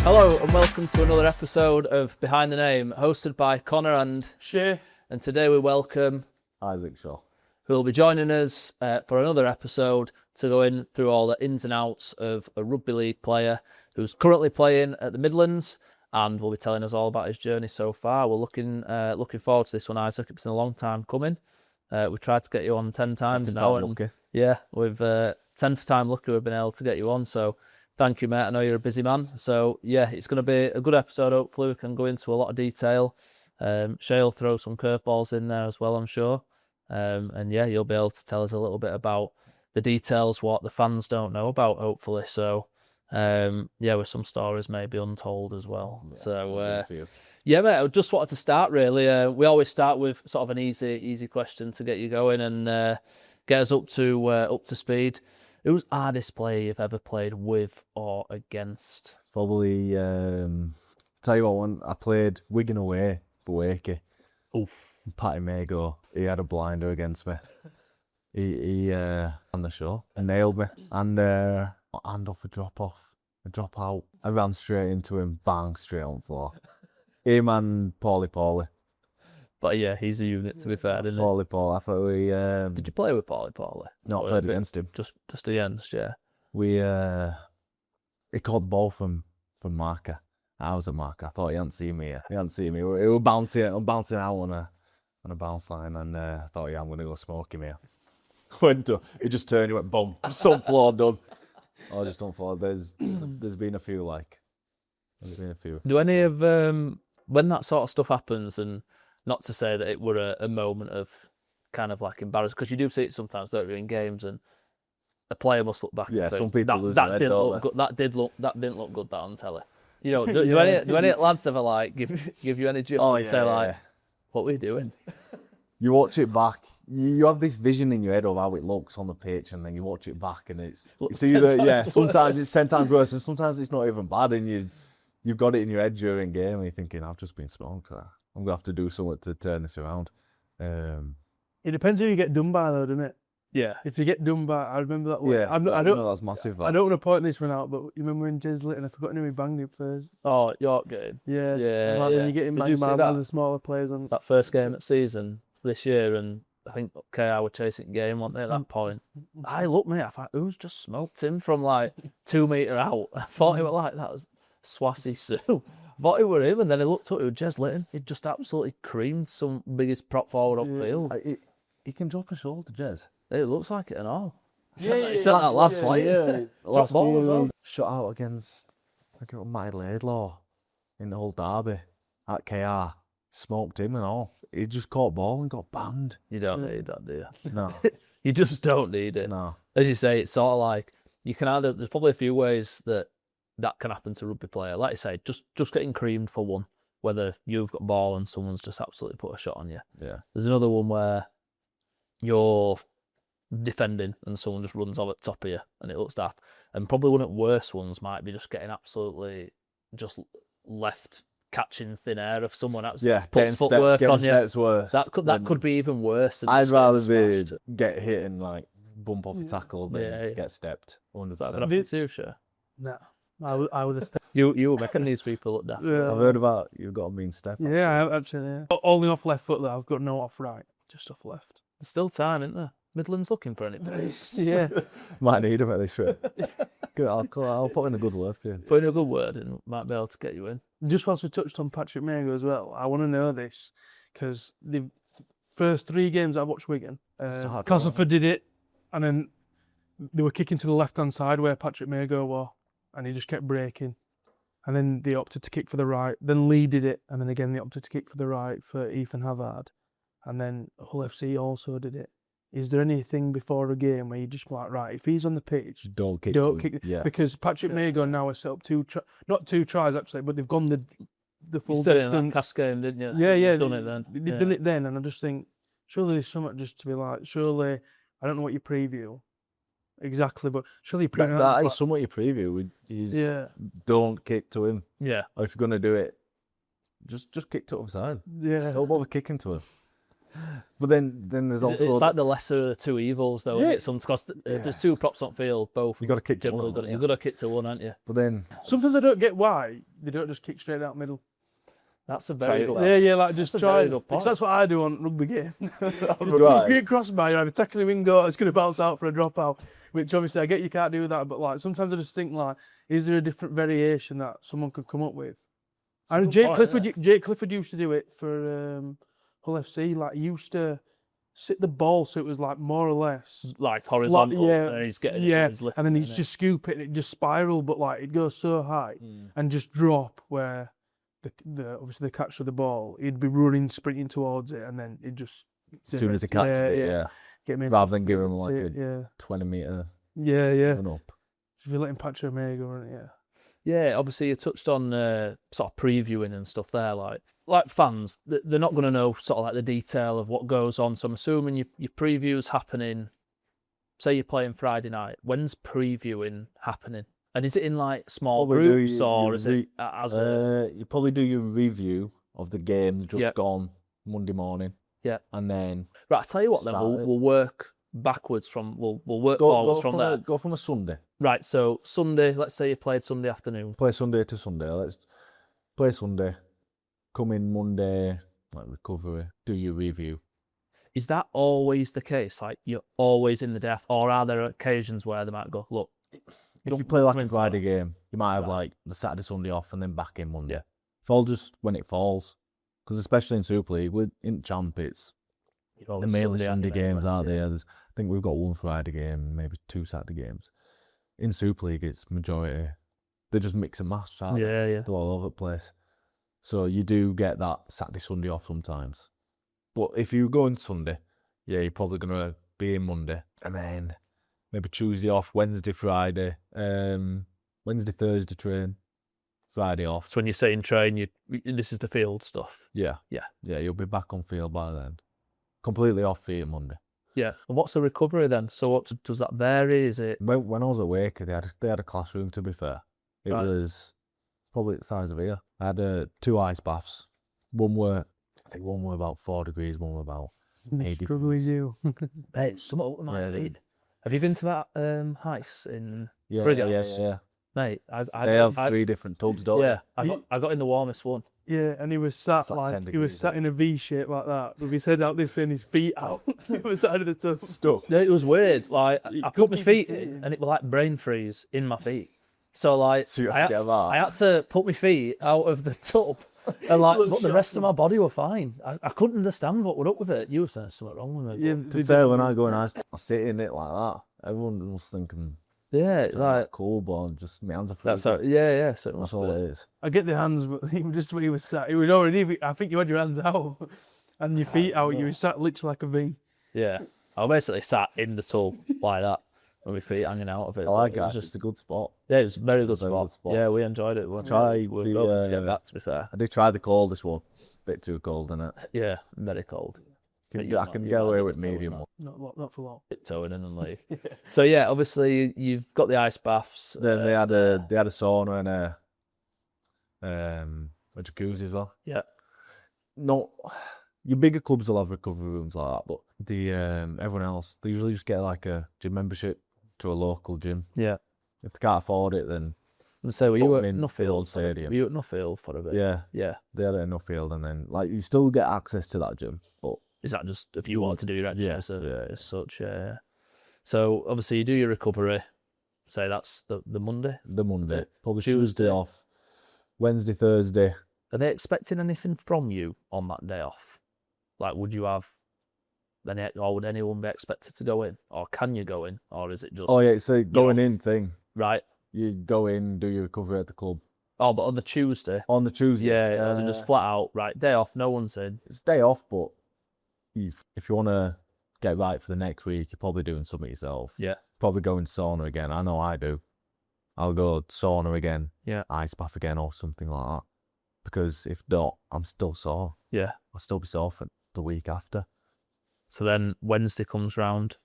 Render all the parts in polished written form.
Hello and welcome to another episode of Behind the Name, hosted by Connor and Shay. And today we welcome Isaac Shaw, who will be joining us for another episode to go in through all the ins and outs of a rugby league player who's currently playing at the Midlands and will be telling us all about his journey so far. We're looking forward to this one, Isaac. It's been a long time coming. We've tried to get you on 10 times now. Yeah, we've 10th time lucky we've been able to get you on, so thank you, mate. I know you're a busy man. So, yeah, it's going to be a good episode. Hopefully, we can go into a lot of detail. Shay will throw some curveballs in there as well, I'm sure. And, yeah, you'll be able to tell us a little bit about the details, what the fans don't know about, hopefully. So, yeah, with some stories maybe untold as well. Yeah, so, yeah, mate, I just wanted to start, really. We always start with sort of an easy question to get you going and get us up to speed. Who's the hardest player you've ever played with or against? Probably, tell you what, when I played Wigan away for Wakey, Patty Mago, he had a blinder against me. He on the show and nailed me. And hand off a drop out. I ran straight into him, bang, straight on the floor. Him and Paulie. But yeah, he's a unit, to be fair, isn't he? Paulie, I thought we... Did you play with Paulie? No, I played against him. Just against, yeah. He caught the ball from marker. I was a marker. I thought he hadn't seen me. He was bouncing out on a bounce line, and I thought, yeah, I'm going to go smoke him here. He just turned, he went, boom, some floor done. Oh, just on floor. There's been a few, Do any of, when that sort of stuff happens, and not to say that it were a moment of kind of like embarrassment, because you do see it sometimes, don't you, in games, and a player must look back. Yeah, and think, some people lose their head, good. That didn't look good. That on telly. You know, do any lads ever like give you any jip and say like, what were you doing? You watch it back. You have this vision in your head of how it looks on the pitch, and then you watch it back, and it's either sometimes it's 10 times worse, and sometimes it's not even bad, and you've got it in your head during game, and you're thinking, I've just been smoked. I'm gonna have to do something to turn this around. It depends who you get done by, though, doesn't it? Yeah. If you get done by, I remember that. Yeah. I don't know, that's massive. I don't want to point this one out, but you remember when Jez Litton, I forgot who he banged him first. Oh, York game. Yeah. Yeah. Like when you get him banged by one of the smaller players on that first game at season this year, and I think KR were chasing the game, weren't they, at that point? I looked, mate, I thought, who's just smoked him from like 2 metre out? I thought he was like, that was Swasey Sue. I thought it were him, and then I looked up, it was Jez Litton. He just absolutely creamed some biggest prop forward upfield. He can drop a shoulder, Jez. It looks like it and all. Yeah, he said that last fight. Yeah. Last ball as well. Shot out against, I think it was Matty Laidlaw in the whole derby at KR. Smoked him and all. He just caught ball and got banned. You don't need that, do you? No. You just don't need it. No. As you say, it's sort of like, you can either, there's probably a few ways that can happen to a rugby player. Like I say, just getting creamed for one, whether you've got ball and someone's just absolutely put a shot on you. Yeah. There's another one where you're defending and someone just runs over the top of you and it looks daft. And probably one of the worst ones might be just getting absolutely just left catching thin air if someone puts footwork on you. Worse. That could be even worse. I'd rather get hit and like bump off a tackle than get stepped. 100%. That would happen to you, sure? No. I would have stepped. You were making these people look daft. Yeah. I've heard about you've got a mean step. Yeah, I have actually. Yeah. Only off left foot though. I've got no off right, just off left. There's still time, isn't there? Midland's looking for anything. Yeah. Might need him at this rate. I'll put in a good word for you. Put in a good word and might be able to get you in. Just whilst we touched on Patrick Mago as well, I want to know this because the first 3 games I watched Wigan, Castleford did it, and then they were kicking to the left-hand side where Patrick Mago was, and he just kept breaking. And then they opted to kick for the right. Then Lee did it, and then again they opted to kick for the right for Ethan Havard. And then Hull FC also did it. Is there anything before a game where you just like, right, if he's on the pitch, don't kick. Yeah. Because Patrick Mago now has set up not 2 tries actually, but they've gone the full you said distance. It in that Cas game, didn't you? Yeah. You've done it then. They've done it then, and I just think surely there's something just to be like. Surely I don't know what you preview exactly, but surely you preview that is somewhat you preview. Don't kick to him. Yeah. Or if you're gonna do it, just kick to him side. Yeah. Don't bother kicking to him. But then there's also It's like the lesser of the two evils, though. Yeah. Isn't it? Because if there's two props on field, both you got to kick to generally one. got you've got to kick to one, haven't you? But then Sometimes I don't get why they don't just kick straight out middle. That's a very good. Yeah, like just That's a try. very good Because point. that's what I do on rugby game. Right. Great crossbar, you're either tackling a wing or it's going to bounce out for a dropout. Which obviously I get you can't do that, but like sometimes I just think like, is there a different variation that someone could come up with? And Jake Clifford used to do it for Hull FC. Like he used to sit the ball so it was like more or less Like horizontal, yeah, and he's getting and then he's just scoop it and it just spiral, but like it goes so high and just drop where the obviously the catch of the ball, he'd be running, sprinting towards it, and then it just as soon as he catches it, get me rather than give him like a yeah 20 metre and up. if you let him patch Omega on it, Yeah, obviously you touched on sort of previewing and stuff there. Like fans, they're not going to know sort of like the detail of what goes on. So I'm assuming your preview's happening. Say you're playing Friday night. When's previewing happening? And is it in like small groups or is it as you probably do your review of the game just Yeah. gone Monday morning. Yeah. And then right? I tell you what, then we'll work backwards from we'll work forwards from there. Go from a Sunday. Right. So Sunday, let's say you played Sunday afternoon. Play Sunday to Sunday. Let's play Sunday. Come in Monday, like recovery. Do your review. Is that always the case? Like you're always in the depth, or are there occasions where they might go, look? If you play like a Friday game, you might have like the Saturday, Sunday off, and then back in Monday. Yeah. It's all just when it falls, because especially in Super League, in Champ, it's the mainly Sunday games, aren't they? I think we've got one Friday game, maybe 2 Saturday games. In Super League, it's majority. They just mix and match, aren't they? Yeah. They're all over the place. So you do get that Saturday, Sunday off sometimes. But if you go on Sunday, you're probably going to be in Monday. And then maybe Tuesday off, Wednesday, Friday. Wednesday, Thursday train. Friday off. So when you're saying train, this is the field stuff. Yeah, you'll be back on field by then. Completely off feet on Monday. Yeah. And what's the recovery then? So what does that vary? Is it When I was at Waker, they had a classroom, to be fair. It Right. was probably the size of here. I had 2 ice baths. One were about 4 degrees, one were about 80. Struggling you. Mate, something up with my feet. Have you been to that heist in Yeah, Briggles? yeah. Mate, They have 3 different tubs, don't Yeah, I got in the warmest one. Yeah, and he was sat like 10 he was degrees, sat in a V shape like that, with his head out this way and his feet out the other side of the tub. Stuff. Yeah, it was weird. Like You I couldn't put my keep feet your feet in, in. and it was like brain freeze in my feet. So like So you had to get them out. I had to put my feet out of the tub, and like but the rest of my body were fine. I couldn't understand what was up with it. You were saying something wrong with me. Yeah, To be fair, when I go in ice, I sit in it like that. Everyone was thinking, Yeah, like cool, but just my hands are free. that's how. Yeah. So it That's must all be. it is. I get the hands, but just where he was sat, he was already. I think you had your hands out and your feet out. You were sat literally like a V. Yeah, I basically sat in the tub like that, with my feet hanging out of it. I like It it. was It's just a good spot. Yeah, it was a very good Very spot. good spot. Yeah, we enjoyed it. We Try were the, hoping to get back, to be fair. I did try the coldest one. Bit too cold, isn't it? Yeah, very cold. But I can get away with medium one. Not for long. Tiptoeing in and leave. So yeah, obviously you've got the ice baths. Then they had a sauna and a jacuzzi as well. Yeah. Not your bigger clubs will have recovery rooms like that, but the everyone else they usually just get like a gym membership to a local gym. Yeah. If they can't afford it, then And so were put you them at in the old Nuffield? stadium. Were you at Nuffield for a bit? Yeah, Yeah. they had it in Nuffield, and then like you still get access to that gym, but Is that just if you want to do your exercise Yeah. as such? Yeah. So obviously you do your recovery. Say that's the Monday. the Monday, it probably Tuesday? Tuesday off, Wednesday, Thursday. Are they expecting anything from you on that day off? Like, would you have any, or would anyone be expected to go in, or can you go in, or is it just Oh yeah, it's a going in thing. right? You go in, do your recovery at the club Oh, but on the Tuesday, on the Tuesday. yeah, as in just flat out right day off, no one's in. It's day off, but if you want to get right for the next week, you're probably doing something yourself. Yeah. Probably going sauna again. I know I do. I'll go sauna again. Yeah. Ice bath again or something like that. Because if not, I'm still sore. Yeah. I'll still be sore for the week after. So then Wednesday comes round,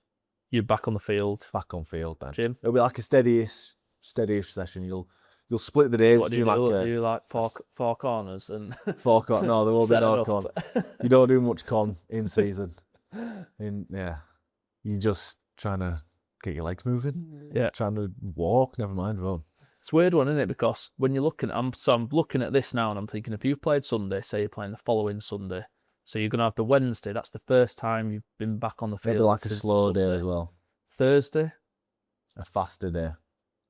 you're back on the field. Back on field then. Gym. It'll be like a steady-ish session. You'll you'll split the days What do you between do? like Do you like four corners and four con. No, there won't be set no it up? con. You don't do much con in season. You're just trying to get your legs moving. Yeah. Trying to walk. Never mind run. It's a weird one, isn't it? Because when you're looking, I'm looking at this now and I'm thinking, if you've played Sunday, say you're playing the following Sunday, so you're going to have the Wednesday. That's the first time you've been back on the field. Maybe like a since slow Sunday. day as well. Thursday, A faster day.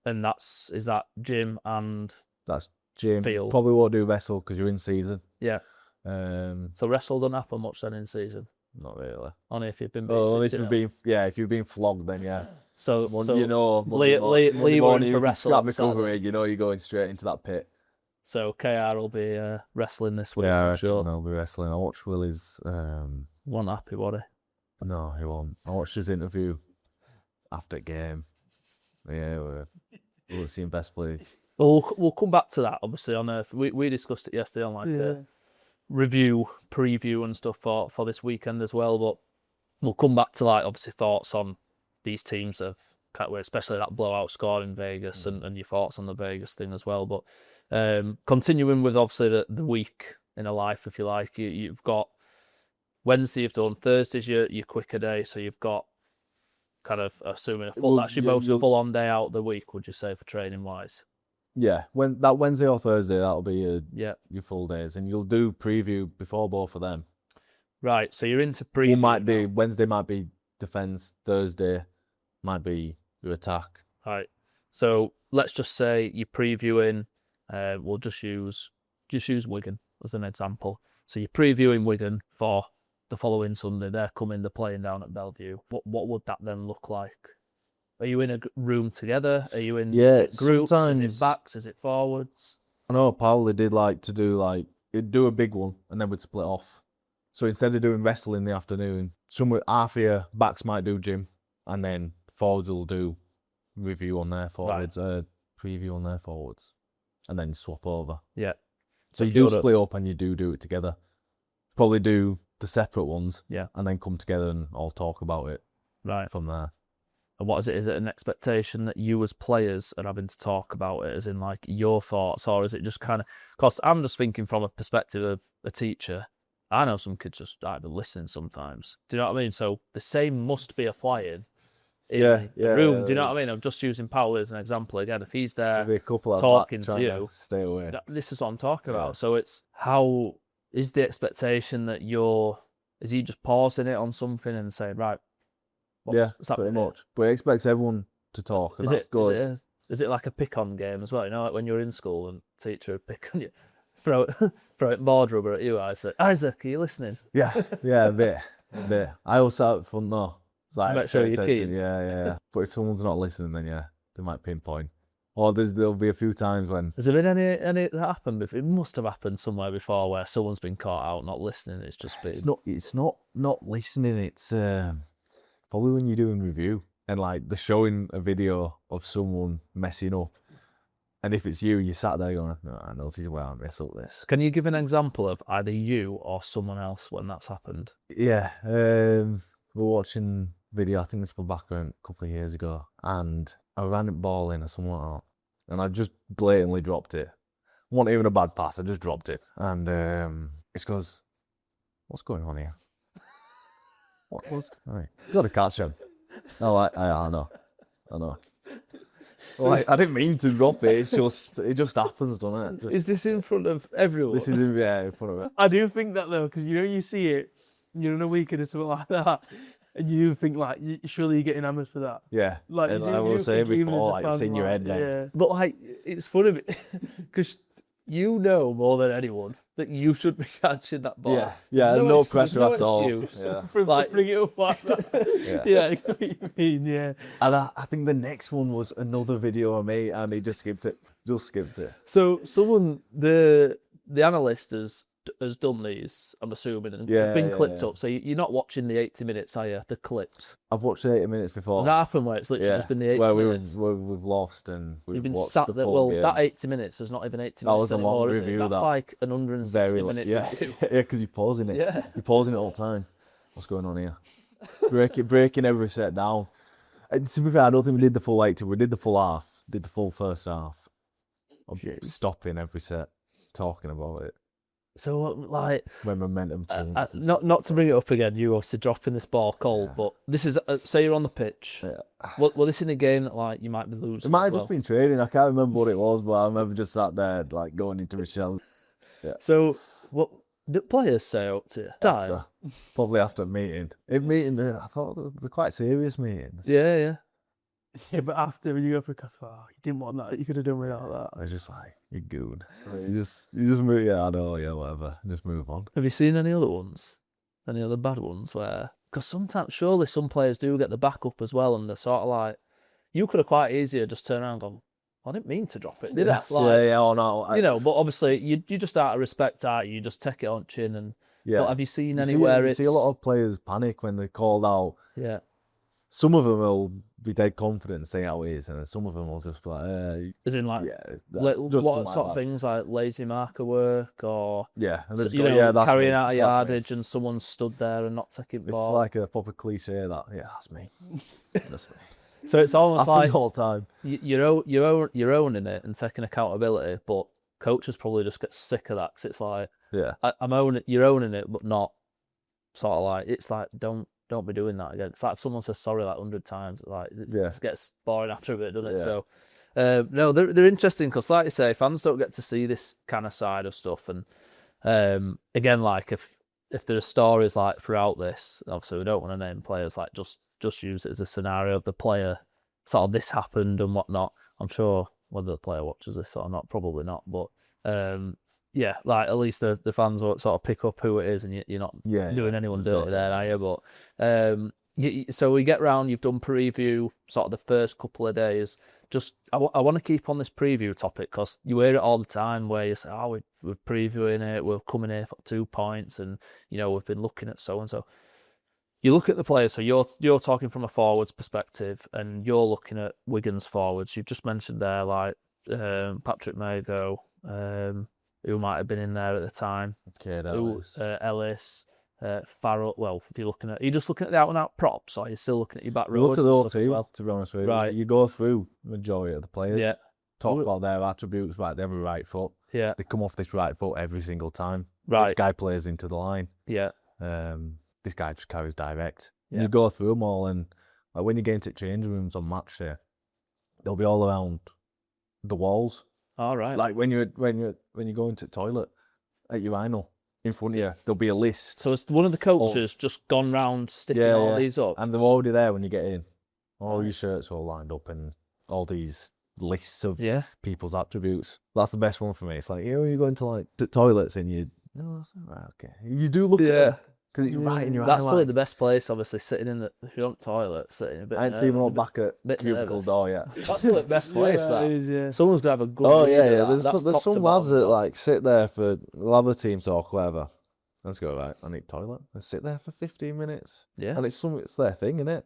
and is that gym and That's gym. Field. Probably won't do wrestle because you're in season. yeah. So wrestle don't happen much then in season. Not really. Only if you've been beat Only if 60-0. if you've been flogged, then yeah. So You know, Lee were in for wrestle Scrap on Saturday. recovery. You know, you're going straight into that pit. So KR will be wrestling this week. Yeah, I I'm reckon sure. they'll be wrestling. I watched Willie's. One happy, was he? No, he won't. I watched his interview after game. Yeah, we'll see him best please. Well, we'll come back to that, obviously, on we discussed it yesterday on a review, preview and stuff for this weekend as well, but we'll come back to obviously thoughts on these teams, especially that blowout score in Vegas and your thoughts on the Vegas thing as well. But continuing with obviously the week in a life, if you like, you've got Wednesday, you've done Thursday's your quicker day, so you've got kind of assuming that's your most full-on day out of the week, would you say, for training-wise? Yeah, when that Wednesday or Thursday, that'll be your full days, and you'll do preview before both of them. Right, so you're into preview. Wednesday might be defense, Thursday might be your attack. Right, so let's just say you're previewing. We'll just use Wigan as an example. So you're previewing Wigan for the following Sunday. They're playing down at Bellevue. What would that then look like? Are you in a room together? Are you in groups? Sometimes, is it backs? Is it forwards? I know Pauli did like to do he'd do a big one and then we'd split off. So instead of doing wrestle in the afternoon, half of your backs might do gym and then forwards will do review on their forwards, preview on their forwards, and then swap over. Yeah. So you do split up and you do it together. Probably do the separate ones, and then come together and all talk about it from there. And what is it? Is it an expectation that you as players are having to talk about it, as in your thoughts, or is it just kind of? Because I'm just thinking from a perspective of a teacher. I know some kids just either listen sometimes. Do you know what I mean? So the same must be applying in the room. Do you know what I mean? I'm just using Paul as an example again. If he's there talking to you, stay away. This is what I'm talking about. So it's how is the expectation that is he just pausing it on something and saying, right, what's pretty much. But he expects everyone to talk. And that's good. Is it like a pick-on game as well? You know, like when you're in school and teacher would pick on you, throw it board rubber at you, Isaac, are you listening? Yeah, a bit. I always have fun though. It's like make sure you're keen. Yeah. But if someone's not listening, then they might pinpoint. Or there'll be a few times when... Has there been any that happened before? It must have happened somewhere before where someone's been caught out not listening. It's just been... It's not listening. It's probably when you're doing review and they're showing a video of someone messing up. And if it's you sat there going, no, I know this is where I mess up this. Can you give an example of either you or someone else when that's happened? Yeah. We're watching video, I think this was back a couple of years ago, and I ran it ball in or something like that. And I just blatantly dropped it. Wasn't even a bad pass, I just dropped it. And it goes, what's going on here? What's you got to catch him. No, I know. Well, I didn't mean to drop it. It just happens, doesn't it? Is this in front of everyone? This is in front of it. I do think that though, because you see it, you're in a weekend or something like that, and you do think surely you're getting hammered for that. Yeah. And I was saying before, it's in your head then. Yeah. But it's funny because you know more than anyone that you should be catching that ball. Yeah. No pressure at all. Yeah. For him to bring it up like that. Yeah, I know what you mean. Yeah. And I think the next one was another video of me, and he just skipped it. So someone, the analyst has done these, I'm assuming, and been clipped up. So you're not watching the 80 minutes, are you? The clips. I've watched the 80 minutes before. Has that happened where it's literally just been the 80 minutes? We've lost and we've You've been watched sat the there. full Well, game. that 80 minutes is not even 80 minutes That was a long anymore, review. is it? That's like an 160 minute review. Yeah, because you're pausing it. Yeah. You're pausing it all the time. What's going on here? breaking every set down. And to be fair, I don't think we did the full 80. We did the full half. Did the full first half. I'm stopping every set, talking about it. So, like, when momentum changes. not to bring it up again, you obviously dropping this ball cold, but this is, say you're on the pitch. Yeah. Well, this in a game that, like, you might be losing. It might have just been training. I can't remember what it was, but I remember just sat there, like, going into my shell. Yeah. So, what do players say up to you? Probably after a meeting. I thought they're quite serious meetings. Yeah. Yeah, but after when you go for a cuff, you didn't want that. You could have done without that. They're just like, you goon. You just move. Yeah, I know. Yeah, whatever. Just move on. Have you seen any other ones? Any other bad ones where? Because sometimes, surely some players do get the backup as well, and they're sort of like, you could have quite easier just turned around and gone, I didn't mean to drop it, did I? Like, yeah. Oh no. You know, but obviously you just out of respect, aren't you? You just take it on chin and. Yeah. But have you seen anywhere you see a lot of players panic when they're called out. Yeah. Some of them will be dead confident and say how it is, and some of them will just be like, as in, like, just what sort of things, like lazy marker work, or that's carrying out a yardage and someone stood there and not taking ball. It's like a proper cliche that, that's me. That's me. So it's almost like the whole time you're owning it and taking accountability, but coaches probably just get sick of that because it's like, you're owning it, but not sort of like, it's like, don't be doing that again. It's like if someone says sorry like 100 times, like it gets boring after a bit, doesn't it? So, no, they're interesting because, like you say, fans don't get to see this kind of side of stuff. And again, like if there are stories like throughout this, obviously we don't want to name players, like just use it as a scenario of the player, sort of this happened and whatnot. I'm sure whether the player watches this or not, probably not, but like at least the fans will sort of pick up who it is, and you're not doing anyone dirty there, are you? But so we get round. You've done preview, sort of the first couple of days. Just I want to keep on this preview topic because you hear it all the time where you say, "Oh, we're previewing it. We're coming here for 2 points, and we've been looking at so and so." You look at the players, so you're talking from a forwards perspective, and you're looking at Wigan's forwards. You've just mentioned there, like Patrick Mago. Who might have been in there at the time? Ellis, Farrell. Well, if you're looking at, are you just looking at the out-and-out props, or are you still looking at your back row? Look at those two, to be honest with you. Right. You go through the majority of the players. Yeah. Talk about their attributes. Right, they have a right foot. Yeah. They come off this right foot every single time. Right. This guy plays into the line. Yeah. This guy just carries direct. Yeah. You go through them all, and like when you get into changing rooms on match day, they'll be all around the walls. All right. Like when you go into the toilet at urinal, in front of you, there'll be a list. So has one of the coaches just gone round sticking all these up? And they're already there when you get in. All your shirts are all lined up and all these lists of people's attributes. That's the best one for me. It's like, you go into like toilets and you, okay. You do look at them. Because you're right in your eye. That's probably the best place, obviously, sitting in if you're on the toilet, sitting a bit. I ain't seen one back at cubicle door yet. That's probably the best place, Someone's going to have a good There's some lads that like sit there they'll have a team talk, whatever. Let's go, right, I need toilet. And sit there for 15 minutes. Yeah. And it's their thing, isn't it?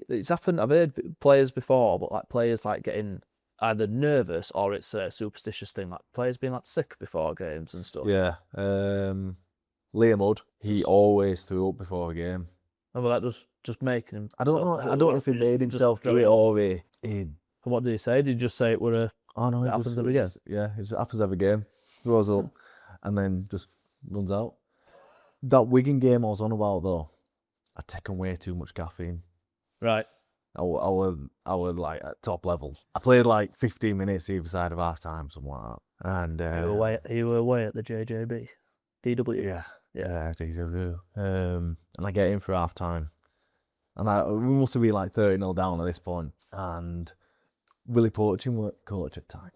It's happened, I've heard players before, but like players like getting either nervous or it's a superstitious thing, like players being like sick before games and stuff. Yeah. Liam Hudd, he always threw up before a game. Oh, well, that was just making him. I don't know if he made himself do it or he. And what did he say? Did he just say it were it happens every game? Yeah, it happens every game. Throws up and then just runs out. That Wigan game I was on about though, I'd taken way too much caffeine. Right. I was like at top level. I played like 15 minutes either side of half time, something like that. And you were away at the JJB, DW. Yeah, DW. And I get in for half time. And we must have been like 30-0 down at this point. And Willie Porchin was coach at the time.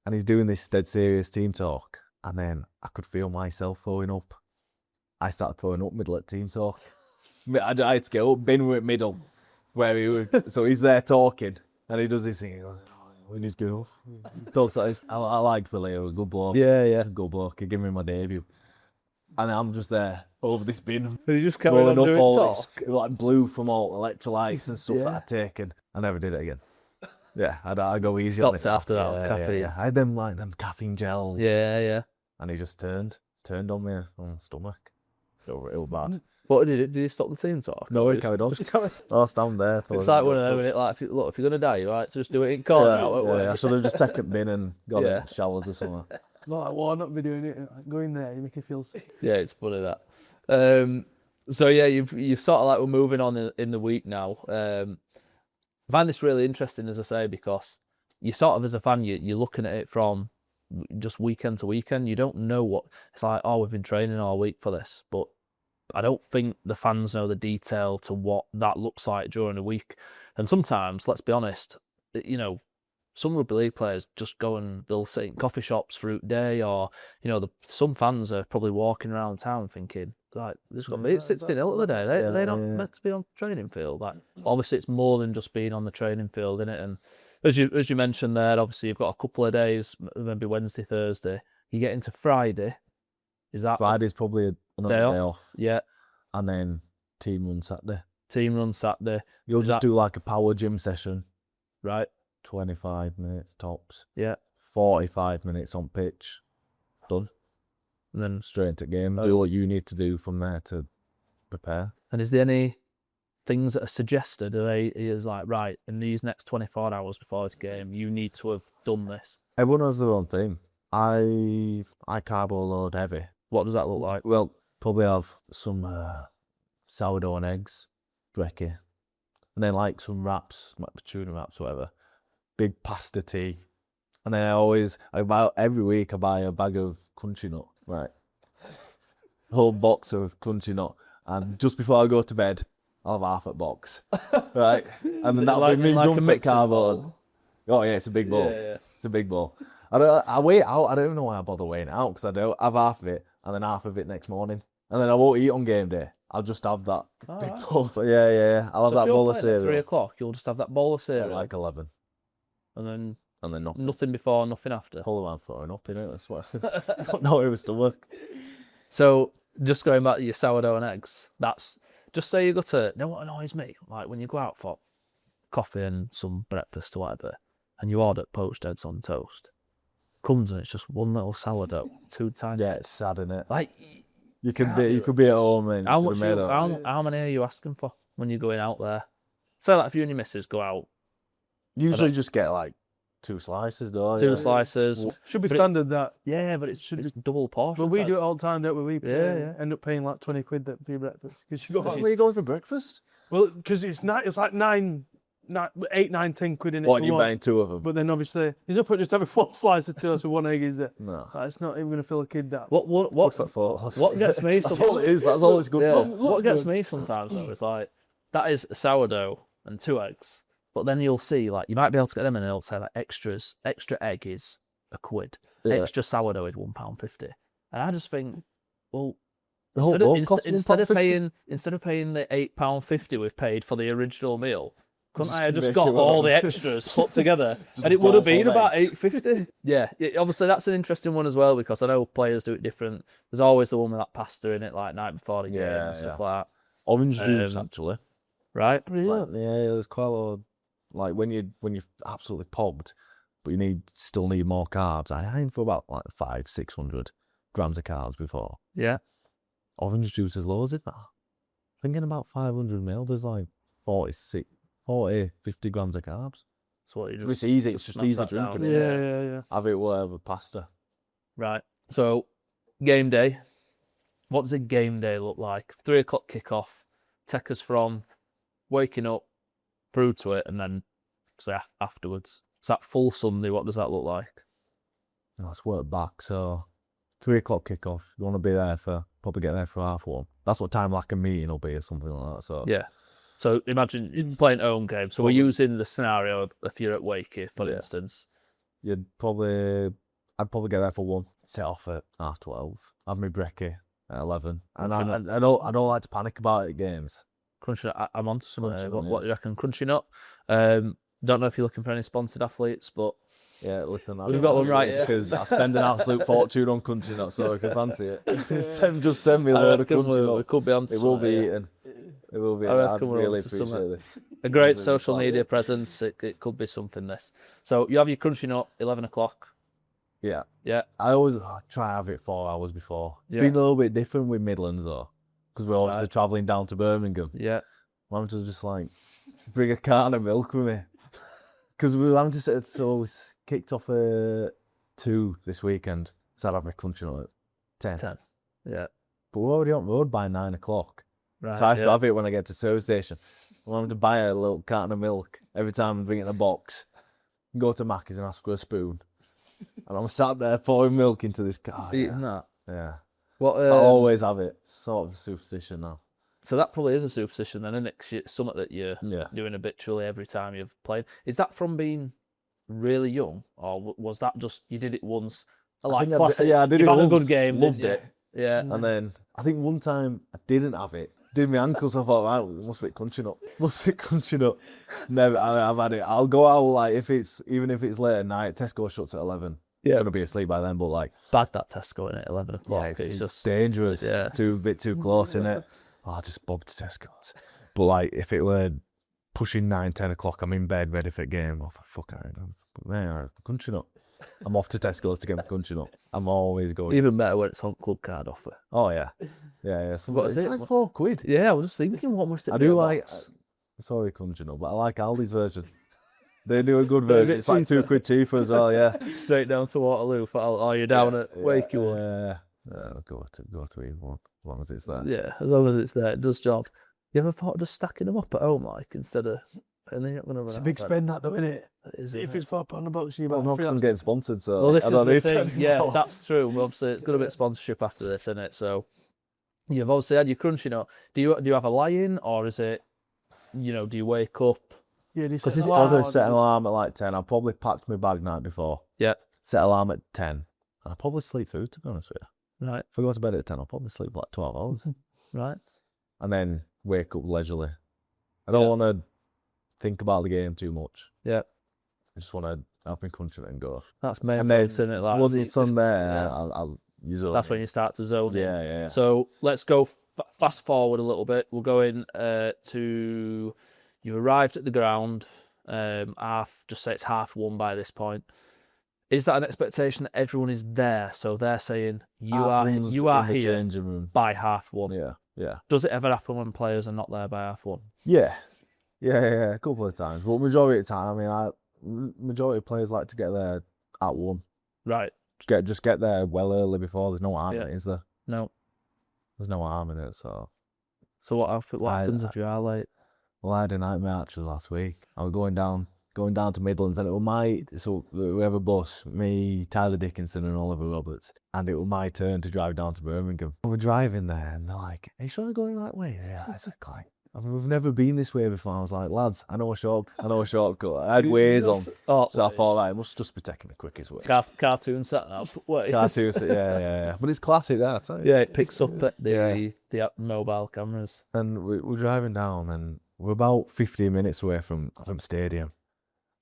And he's doing this dead serious team talk. And then I could feel myself throwing up. I started throwing up middle at team talk. I had to get up, Ben were at middle. Where he was, so he's there talking. And he does this thing. He goes, when he's good enough. Talks like this. I liked Willie. He was a good bloke. Yeah. Good bloke. He gave me my debut. And I'm just there over this bin. But he just kept on doing all this, like blue from all electrolytes and stuff that I'd taken. I never did it again. Yeah, I'd go easy on it. Stopped after that on caffeine. Yeah. I had them caffeine gels. Yeah. And he just turned on me on the stomach. It was bad. What did you stop the team talk? No, he carried on. I'll stand there. It's like one of them, innit? Like, if you're gonna die, you're right to just do it in corner. I should have just taken a bin and got in showers or something. Not like, well, I'm not be doing it. Go in there, you make you feel sick. Yeah, it's funny that. So yeah, you've sort of like we're moving on in the week now. I find this really interesting, as I say, because you sort of as a fan, you're looking at it from just weekend to weekend. You don't know what it's like. Oh, we've been training all week for this, but I don't think the fans know the detail to what that looks like during the week. And sometimes, let's be honest, you know, some rugby league players just go and they'll sit in coffee shops through the day, or you know, some fans are probably walking around town thinking, like, this got me. It's 16-0 of the day. They're not meant to be on training field. Like, obviously, it's more than just being on the training field, innit? And as you mentioned there, obviously, you've got a couple of days, maybe Wednesday, Thursday. You get into Friday. Is that Friday's probably another day off? Yeah, and then team run Saturday. Team run Saturday. You'll just do like a power gym session, right? 25 minutes tops. Yeah. 45 minutes on pitch. Done. And then straight into game. Do what you need to do from there to prepare. And is there any things that are suggested? Is like, right, in these next 24 hours before this game, you need to have done this? Everyone has their own thing. I carbo load heavy. What does that look like? Well, probably have some sourdough and eggs, brekkie, and then like some wraps, like tuna wraps, whatever. Big pasta tea, and then every week I buy a bag of crunchy nut, right? A whole box of crunchy nut, and just before I go to bed, I'll have half a box, right? And then that'll be me done for carbo. Oh yeah, it's a big bowl. Yeah. It's a big bowl. I weigh it out. I don't even know why I bother weighing it out, because I don't have half of it and then half of it next morning, and then I won't eat on game day. I'll just have that big bowl. But yeah. I'll have that bowl of cereal. At 3 o'clock, you'll just have that bowl of cereal. At like 11. And then nothing before, nothing after. Whole around throwing up, innit? That's what I don't know it was to work. So just going back to your sourdough and eggs, that's just say you go to, you know what annoys me? Like when you go out for coffee and some breakfast or whatever, and you order poached eggs on toast, comes and it's just one little sourdough, 2 times. Yeah, it's sad, innit? Like you could be at home and how many are you asking for when you're going out there? Say like if you and your missus go out. Usually just get like 2 slices, though. 2 slices. Should be standard that. Yeah, but it's double portion. But we do it all the time, don't we? We end up paying like 20 quid for your breakfast. Where are you going for breakfast? Well, because it's like 8, 9, 10 quid in it. What, and you're buying 2 of them? But then obviously, there's no point just having 1 slice of toast with 1 egg, is there? No. Like, it's not even going to fill a kid that. What gets me? That's all it is. That's all it's good for. What gets me sometimes though is like that is a sourdough and 2 eggs. But then you'll see, like, you might be able to get them and it'll say, like, extra egg is £1, extra sourdough is £1.50. And I just think, well, instead of paying the £8.50 we've paid for the original meal, couldn't I have just got all the extras put together and it would have been about £8.50? Yeah, obviously that's an interesting one as well, because I know players do it different. There's always the one with that pasta in it, like night before the game and stuff like that. Orange juice, actually. Right? Really? There's quite a lot of, like, when you're absolutely pogged, but you still need more carbs. I aim for about like 500-600 grams of carbs before. Yeah. Orange juice is loads in that. Thinking about 500 ml, there's like 40, 50 grams of carbs. So what, it's easy. It's just easy drinking. Yeah. Have it whatever pasta. Right. So game day. What does a game day look like? 3 o'clock kickoff. Take us from waking up through to it, and then say afterwards. Is that full Sunday? What does that look like? Let's work back. So 3 o'clock kickoff. You want to be there probably get there for 1:30. That's what time like a meeting will be or something like that. So yeah. So imagine you're playing home game. So we're using the scenario of if you're at Wakey, for instance. I'd probably get there for 1. Set off at 12:30. Have my brekkie at 11. And I don't like to panic about it at games. Crunchy Nut, I'm on to something. What do you reckon? Crunchy Nut. Don't know if you're looking for any sponsored athletes, but yeah, listen, we've got one right here because I spend an absolute fortune on Crunchy Nut, so I can fancy it. Just send me a load of Crunchy Nut. We could be on. It will be eaten. It will be. I really appreciate this. A great social media presence. It could be something. This. So you have your Crunchy Nut 11 o'clock. Yeah. Yeah. I always try to have it 4 hours before. It's been a little bit different with Midlands though. because we're obviously travelling down to Birmingham. Yeah. Mum was just like, bring a carton of milk with me. Because we were having to sit, so we kicked off at 2 this weekend. So I'd have my country nut at 10. 10. Yeah. But we're already on the road by 9 o'clock. Right. So I have to have it when I get to the service station. I'm having to buy a little carton of milk every time I bring it in a box. Go to Mackey's and ask for a spoon. And I'm sat there pouring milk into this car. Eating that. Yeah. What? I always have it. Sort of a superstition now. So that probably is a superstition then, isn't it? 'Cause it's something that you're Yeah. doing habitually every time you've played. Is that from being really young, or was that just you did it once? Like classic. I did You've it had a once, good game. loved didn't it. you? Yeah. And then I think one time I didn't have it. Did my ankles, I thought, right, it must be crunching up. Must be crunching up. Never, I've had it. I'll go out like even if it's late at night. Tesco shuts at 11. Yeah. I'm gonna be asleep by then, but like Bad that Tesco in at 11 o'clock. yeah, it's just dangerous. yeah. It's a bit too close, isn't it? Oh, I just bobbed to Tesco's. But like if it were pushing 9, 10 o'clock, I'm in bed ready for a game. Oh, for fuck, man, country nut. I'm off to Tesco's to get my country nut. I'm always going. even better when it's on club card offer. Oh yeah, yeah. So What it's is it? like £4. Yeah, I was just thinking, what must it I be? do a like. box? Sorry, country nut, but I like Aldi's version. They do a good version. bit It's like £2 cheaper as well. Yeah. Straight down to Waterloo. Or you're down at Wakey one. Go to either one as long as it's there. Yeah, as long as it's there, it does job. You ever thought of just stacking them up at home, like, instead of... And then you're not going to run It's a out big of spend, that though, isn't it? bread. Is If it? it's £4 a box, you Well, buy no, three. because I'm getting sponsored, so Well, this I is don't the need thing. to. Yeah, that's true. Obviously, it's got a bit of sponsorship after this, isn't it? So you've obviously had your crunchy nut. Do you have a lie-in, or is it, do you wake up? Yeah, they Because set it's an I'm alarm going or to set an do- alarm at like 10. I probably packed my bag night before. Yeah. Set alarm at 10. And I probably sleep through, to be honest with you. Right, If I go to bed at 10, I'll probably sleep like 12 hours. right. And then wake up leisurely. I don't want to think about the game too much. Yeah, I just want to have my country and go. that's main And then points, isn't it? Like, once it's it's on just- there, yeah. I'll use it. That's when you start to zone in. Yeah. So let's go fast forward a little bit. We'll go in to you arrived at the ground. Just say it's 1:30 by this point. Is that an expectation that everyone is there? So they're saying you are in the here changing room. by 1:30. Yeah. Does it ever happen when players are not there by 1:30? Yeah, a couple of times. But majority of the time, majority of players like to get there at 1. Right. Just get there well early before. There's no harm in it, is there? No. There's no harm in it. So, So what happens if you are late? well, I had a nightmare actually last week. I was going down to Midlands, and it was so we have a bus, me, Tyler Dickinson, and Oliver Roberts, and it was my turn to drive down to Birmingham. We're driving there, and they're like, "Are you sure you're going the right way?" Yeah, I said, "Like, we've never been this way before." I was like, "Lads, I know a shortcut." I had Waze on, Oh, so I thought, right, it must just be taking the quickest way. cartoon set up. Wait. Cartoons, yeah. But it's classic, that. I tell you. Yeah, it picks up at the mobile cameras. And we're driving down, and we're about 15 minutes away from stadium.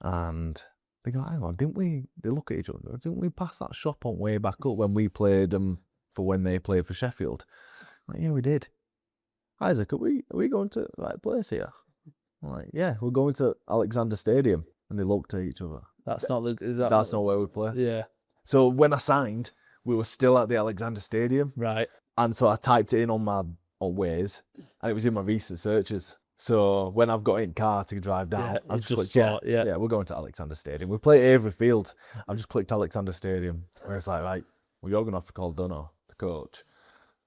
And they go, hang on, they look at each other, didn't we pass that shop on way back up when we played them for when they played for Sheffield? I'm like, yeah, we did. Isaac, are we going to the right place here? I'm like, yeah, we're going to Alexander Stadium. And they looked at each other. That's not the. Is that That's not where we play. Yeah. So when I signed, we were still at the Alexander Stadium. Right. And so I typed it in on Waze, and it was in my recent searches. So when I've got in car to drive down, Yeah, I've it's just just clicked, thought, yeah. we're going to Alexander Stadium. We play at Avery Field. I've just clicked Alexander Stadium, where it's like, right, well, you're going to have to call Dunno, the coach.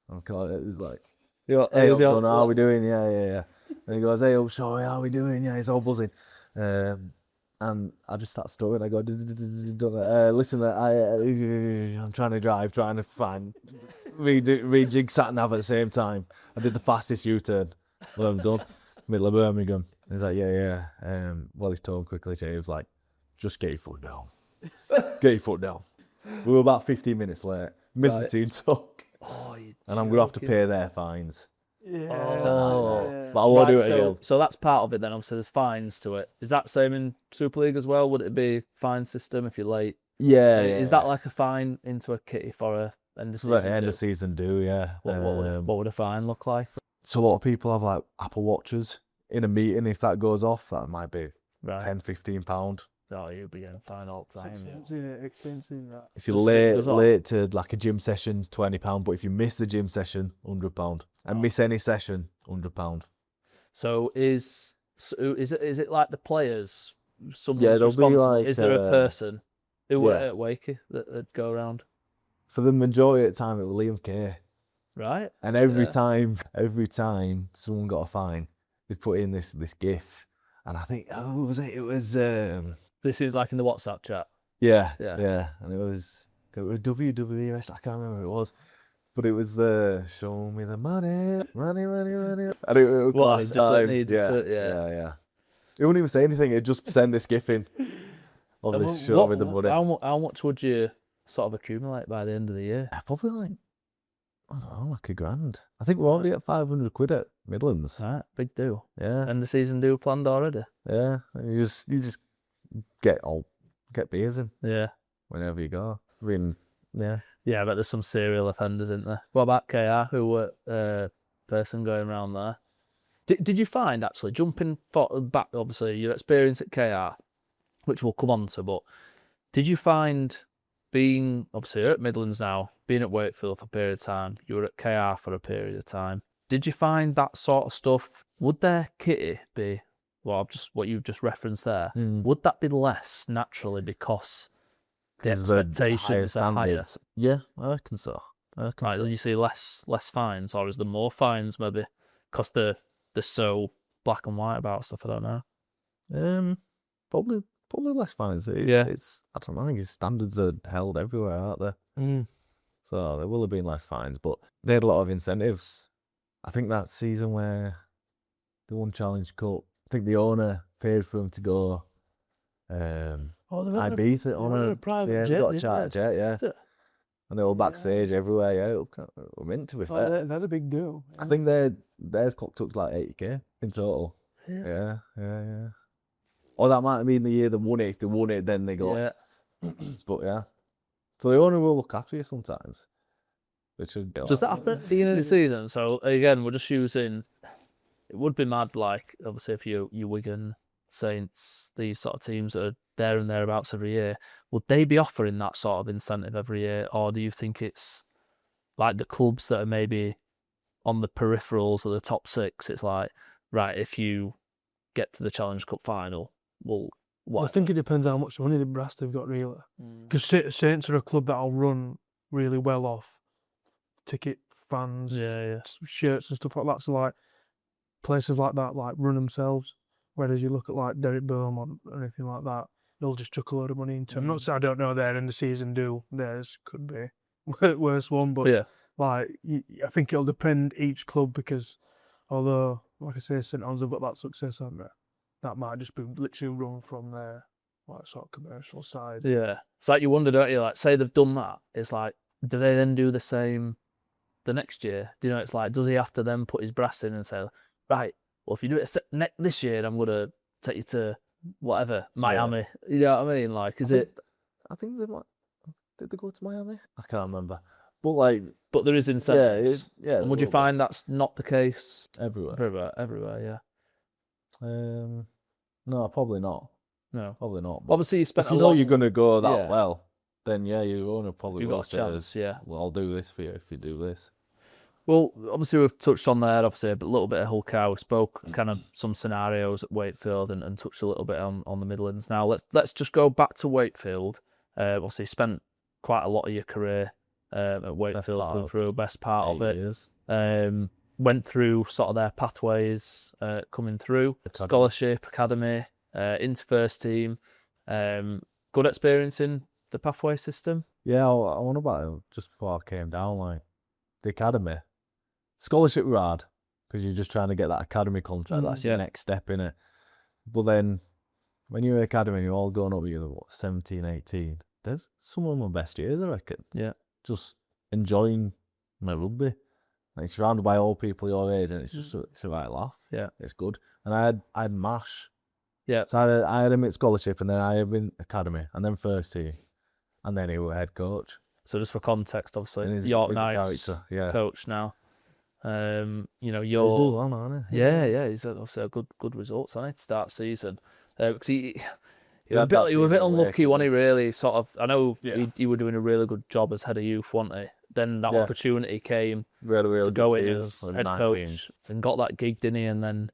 I'm calling it. It's like, hey, up, Dunno, how are we doing? Yeah. And he goes, hey, up, Shaw, how are we doing? Yeah, he's all buzzing. And I just start stuttering. I go, listen, I'm trying to drive, trying to find, rejig sat nav at the same time. I did the fastest U-turn. Well, I'm done. Middle of Birmingham. He's like, yeah. Well, he's told quickly, he was like, just get your foot down. Get your foot down. We were about 15 minutes late. Missed the team talk. Oh, And I'm going to have to pay their fines. Yeah. Oh. But I won't do it again. So that's part of it then. Obviously, there's fines to it. Is that same in Super League as well? Would it be fine system if you're late? Yeah. Is that like a fine into a kitty for a end of So the season? end of season do, yeah. What would a fine look like? So a lot of people have like Apple Watches in a meeting. If that goes off, that might be Right. £10, £15. Oh, you'll be getting fined all the time. Expensive that. If you're late to like a gym session, £20. But if you miss the gym session, £100. And miss any session, £100. So is it like the players? Someone's there'll be responsible. like, Is there a person who worked at Wakey that'd go around? For the majority of the time, it was Liam Kay. Right. And every time someone got a fine, they put in this GIF, and I think what was it? It was This is like in the WhatsApp chat. yeah, and it was WWE wrestling. I can't remember what it was, but it was the show me the money, and it was class time. Yeah. It wouldn't even say anything. It just send this GIF in of this show me the money. How much would you sort of accumulate by the end of the year? Probably like, I don't know, like £1,000. I think we're already at 500 quid at Midlands. Right, big deal. Yeah. And the season do planned already. Yeah. And you just get beers in. Yeah. Whenever you go. I mean, yeah. Yeah, but there's some serial offenders, isn't there? What about KR? Who were person going around there? Did you find, actually, jumping back, obviously, your experience at KR, which we'll come on to, but did you find being, obviously, you're at Midlands now, being at Wakefield for a period of time, you were at KR for a period of time, did you find that sort of stuff, would their kitty be, well, what you've just referenced there, would that be less naturally because the expectations are higher? Yeah, I reckon so. Right, do you see less fines, or is there more fines maybe? Because they're so black and white about stuff, I don't know. Probably less fines. It's I don't know, I think his standards are held everywhere, aren't they? So there will have been less fines, but they had a lot of incentives. I think that season where they won Challenge Cup, I think the owner paid for him to go Ibiza on a private jet. Got a charter jet, yeah. And they were backstage everywhere, yeah. We're meant to be fair. That's a big deal. Yeah. I think theirs clocked up to like 80k in total. Yeah. Or that might have been the year they won it. If they won it, then they got. Yeah. But yeah. So the owner will look after you sometimes. Which would be Does that happen at the beginning of the season? So again, we're just using. It would be mad, like obviously if you Wigan, Saints, these sort of teams that are there and thereabouts every year, would they be offering that sort of incentive every year, or do you think it's like the clubs that are maybe on the peripherals of the top six? It's like, right, if you get to the Challenge Cup final, well, what? I think it depends how much money the brass they've got, really. Because Saints are a club that'll run really well off ticket, fans, shirts and stuff like that. So like places like that, like run themselves. Whereas you look at like Derek Beaumont or anything like that, they'll just chuck a load of money into them. Not so I don't know their end of season do. Theirs could be worse one, but like I think it'll depend each club, because although, like I say, St Anne's have got that success on there, that might just be literally run from their like sort of commercial side. Yeah, it's like you wonder, don't you? Like, say they've done that, it's like, do they then do the same the next year? Do you know? It's like, does he have to then put his brass in and say, right, well, if you do it this year, I'm gonna take you to whatever Miami. Yeah. You know what I mean? Like, I think they might. Did they go to Miami? I can't remember. But there is incentives. Yeah. And would you find that's not the case everywhere? Everywhere. Yeah. No, probably not. No, probably not. Obviously, you spent. If you know you're gonna go that well, then your owner probably will say, well, I'll do this for you if you do this. Well, obviously we've touched on there, obviously a little bit of Hull Cow. We spoke kind of some scenarios at Wakefield and touched a little bit on the Midlands. Now let's just go back to Wakefield. Obviously you spent quite a lot of your career at Wakefield, going through best part of it. Years. Went through sort of their pathways coming through, scholarship, academy, into first team. Good experience in the pathway system. Yeah, I wonder about it just before I came down, like the academy. Scholarship were hard because you're just trying to get that academy contract. That's your next step in it. But then when you're at academy, you're all going up, you're 17, 18. There's some of my best years, I reckon. Yeah. Just enjoying my rugby. Like, surrounded by old people your age, and it's a right laugh. Yeah. It's good. And I had MASH. Yeah. So I had him at scholarship, and then I had him academy, and then first team, and then he was head coach. So just for context, obviously, York Knights coach now. You're he's doing well, isn't he? Yeah. He's obviously a good results on it to start season. Because He was a bit unlucky, wasn't he, really? Sort of, I know Yeah. he were doing a really good job as head of youth, wasn't he? Then that opportunity came really to go in season, as like head 19. coach and got that gig, didn't he? And then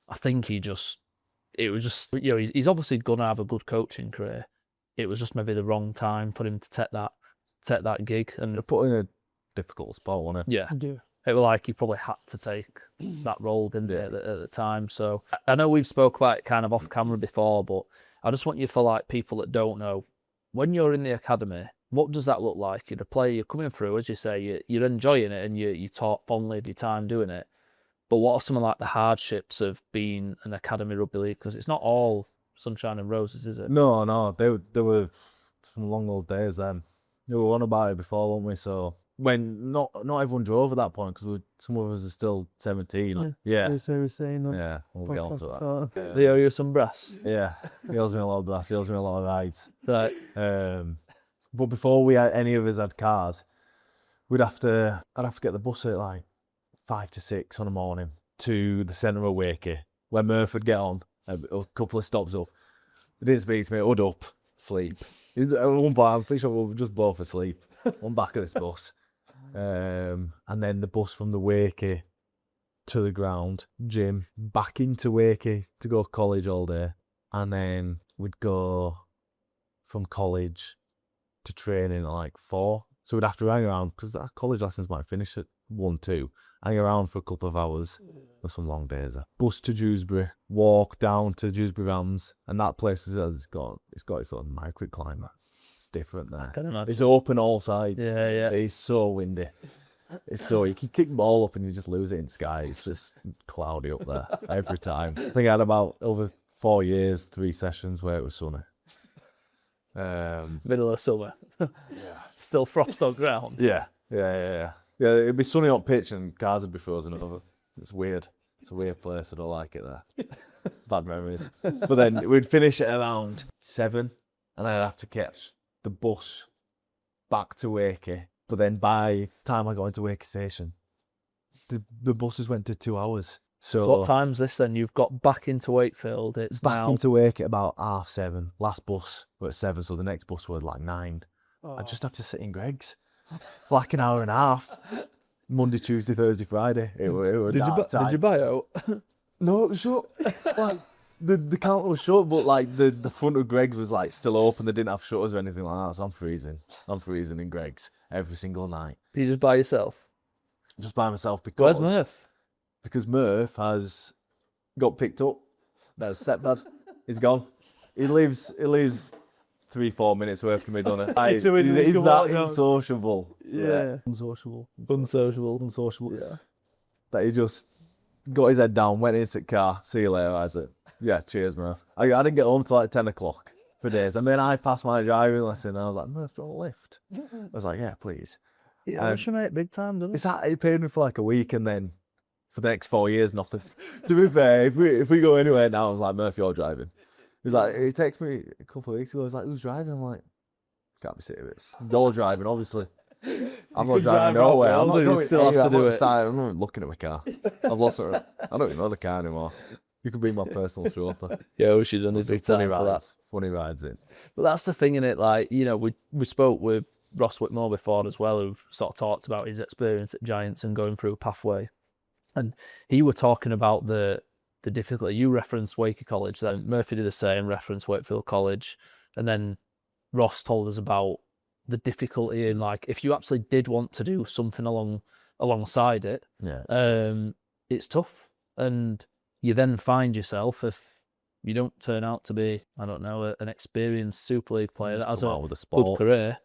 I think it was just, you know, he's obviously going to have a good coaching career. It was just maybe the wrong time for him to take that gig. And They're put in a difficult spot, wasn't it? yeah. It was like he probably had to take that role, didn't he, at the time. So I know we've spoke about it kind of off camera before, but I just want you, for like people that don't know, when you're in the academy, what does that look like? You're a player, you're coming through, as you say, you're enjoying it and you talk fondly of your time doing it. But what are some of like the hardships of being an academy rugby league? Because it's not all sunshine and roses, is it? No, they were some long old days then. We were on about it before, weren't we? So when not everyone drove at that point because some of us are still 17. Yeah, That's what I was saying. yeah, we'll get on to that. They owe you some brass. Yeah, he owes me a lot of brass. He owes me a lot of rides. Right. But before any of us had cars, I'd have to get the bus at like 5 to 6 on the morning to the centre of Wakey, where Murph would get on a couple of stops up. He didn't speak to me. Hood up, sleep. At one point, I'm pretty sure we were just both asleep on back of this bus. And then the bus from the Wakey to the ground, gym, back into Wakey to go to college all day. And then we'd go from college to training at like 4. So we'd have to hang around because our college lessons might finish at 1, 2. Hang around for a couple of hours. There's some long days. Bus to Dewsbury, walk down to Dewsbury Rams, and that place has got its own microclimate. It's different there. Can imagine. It's open all sides. Yeah. It's so windy. You can kick the ball up and you just lose it in sky. It's just cloudy up there every time. I think I had about over 4 years, 3 sessions where it was sunny. Middle of summer. Still frost on ground. Yeah, it'd be sunny on pitch and cars would be frozen over. It's weird. It's a weird place. I don't like it there. Bad memories. But then we'd finish at around 7 and I'd have to catch the bus back to Wakey. But then by the time I got into Wakey Station, the buses went to 2 hours. So what time's this then? You've got back into Wakefield. It's back now into Wakey at about 7:30. Last bus was at 7, so the next bus was like 9. I just have to sit in Greg's for like an hour and a half. Monday, Tuesday, Thursday, Friday. It were Did you buy out? No, it was shut. Like the counter was shut, but like the front of Greg's was like still open. They didn't have shutters or anything like that. So I'm freezing in Greg's every single night. You just by yourself? Just by myself because Where's Murph? Because Murph has got picked up. That's stepdad. He's gone. He lives 3-4 minutes away from me, doesn't he? He's that unsociable. Yeah. Unsociable. Yeah. That he just got his head down, went into the car. See you later, Isaac. Yeah, cheers, Murph. I didn't get home till like 10 o'clock for days. And then I passed my driving lesson and I was like, Murph, do you want a lift? I was like, yeah, please. Yeah, you mate, big time, doesn't it? It's that he paid me for like a week and then for the next 4 years, nothing. To be fair, if we go anywhere now, I was like, Murph, you're driving. He texted me a couple of weeks ago. He was like, who's driving? I'm like, can't be serious. You're driving, obviously. I'm not driving nowhere. I'm not going still have to do it. I'm not looking at my car. I've lost it. I don't even know the car anymore. You could be my personal chauffeur. Yeah, we should have done this big time for that. Funny rides in. But that's the thing, innit? Like, you know, we spoke with Ross Whitmore before as well, who sort of talked about his experience at Giants and going through a pathway. And he were talking about the difficulty. You referenced Wakey College, then Murphy did the same, referenced Wakefield College, and then Ross told us about the difficulty in, like, if you actually did want to do something alongside it, it's tough. And you then find yourself, if you don't turn out to be, I don't know, an experienced Super League player that has a good career.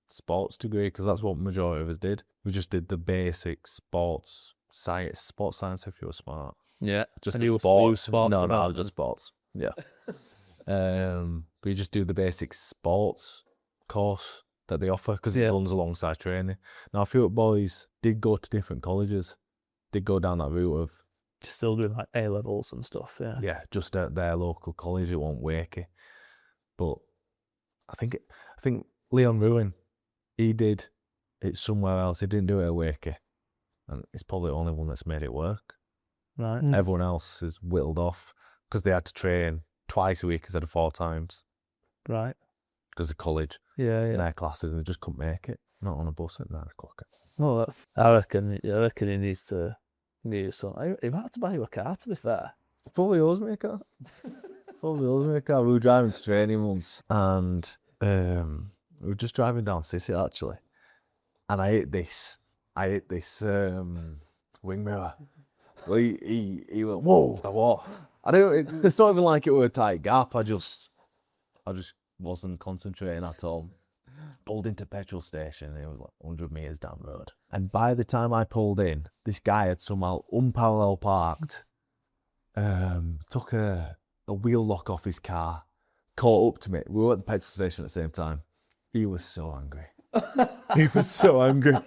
Sports degree, because that's what majority of us did. We just did the basic sports science if you were smart. Yeah, just and the sports. No, just sports. Yeah. But you just do the basic sports course that they offer because it runs alongside training. Now, a few boys did go to different colleges, did go down that route of still doing like A levels and stuff. Yeah. Yeah, just at their local college. It won't Wakey. But I think Leon Ruin, he did it somewhere else. He didn't do it at Wakey. And it's probably the only one that's made it work. Right. Everyone else is whittled off because they had to train twice a week instead of 4 times Right. because of college Yeah, in yeah. their classes, and they just couldn't make it. Not on a bus at 9 o'clock. Oh, I reckon he needs to do something. He might have to buy you a car, to be fair. Fully owes me a car. Fully owes me a car. We were driving to training once, and we were just driving down Sissy actually, and I hit this wing mirror. Well, he went, whoa, what? It's not even like it were a tight gap. I just wasn't concentrating at all. Pulled into petrol station, and it was like 100 metres down the road. And by the time I pulled in, this guy had somehow unparalleled parked, took a wheel lock off his car, caught up to me. We were at the petrol station at the same time. He was so angry. He was so angry.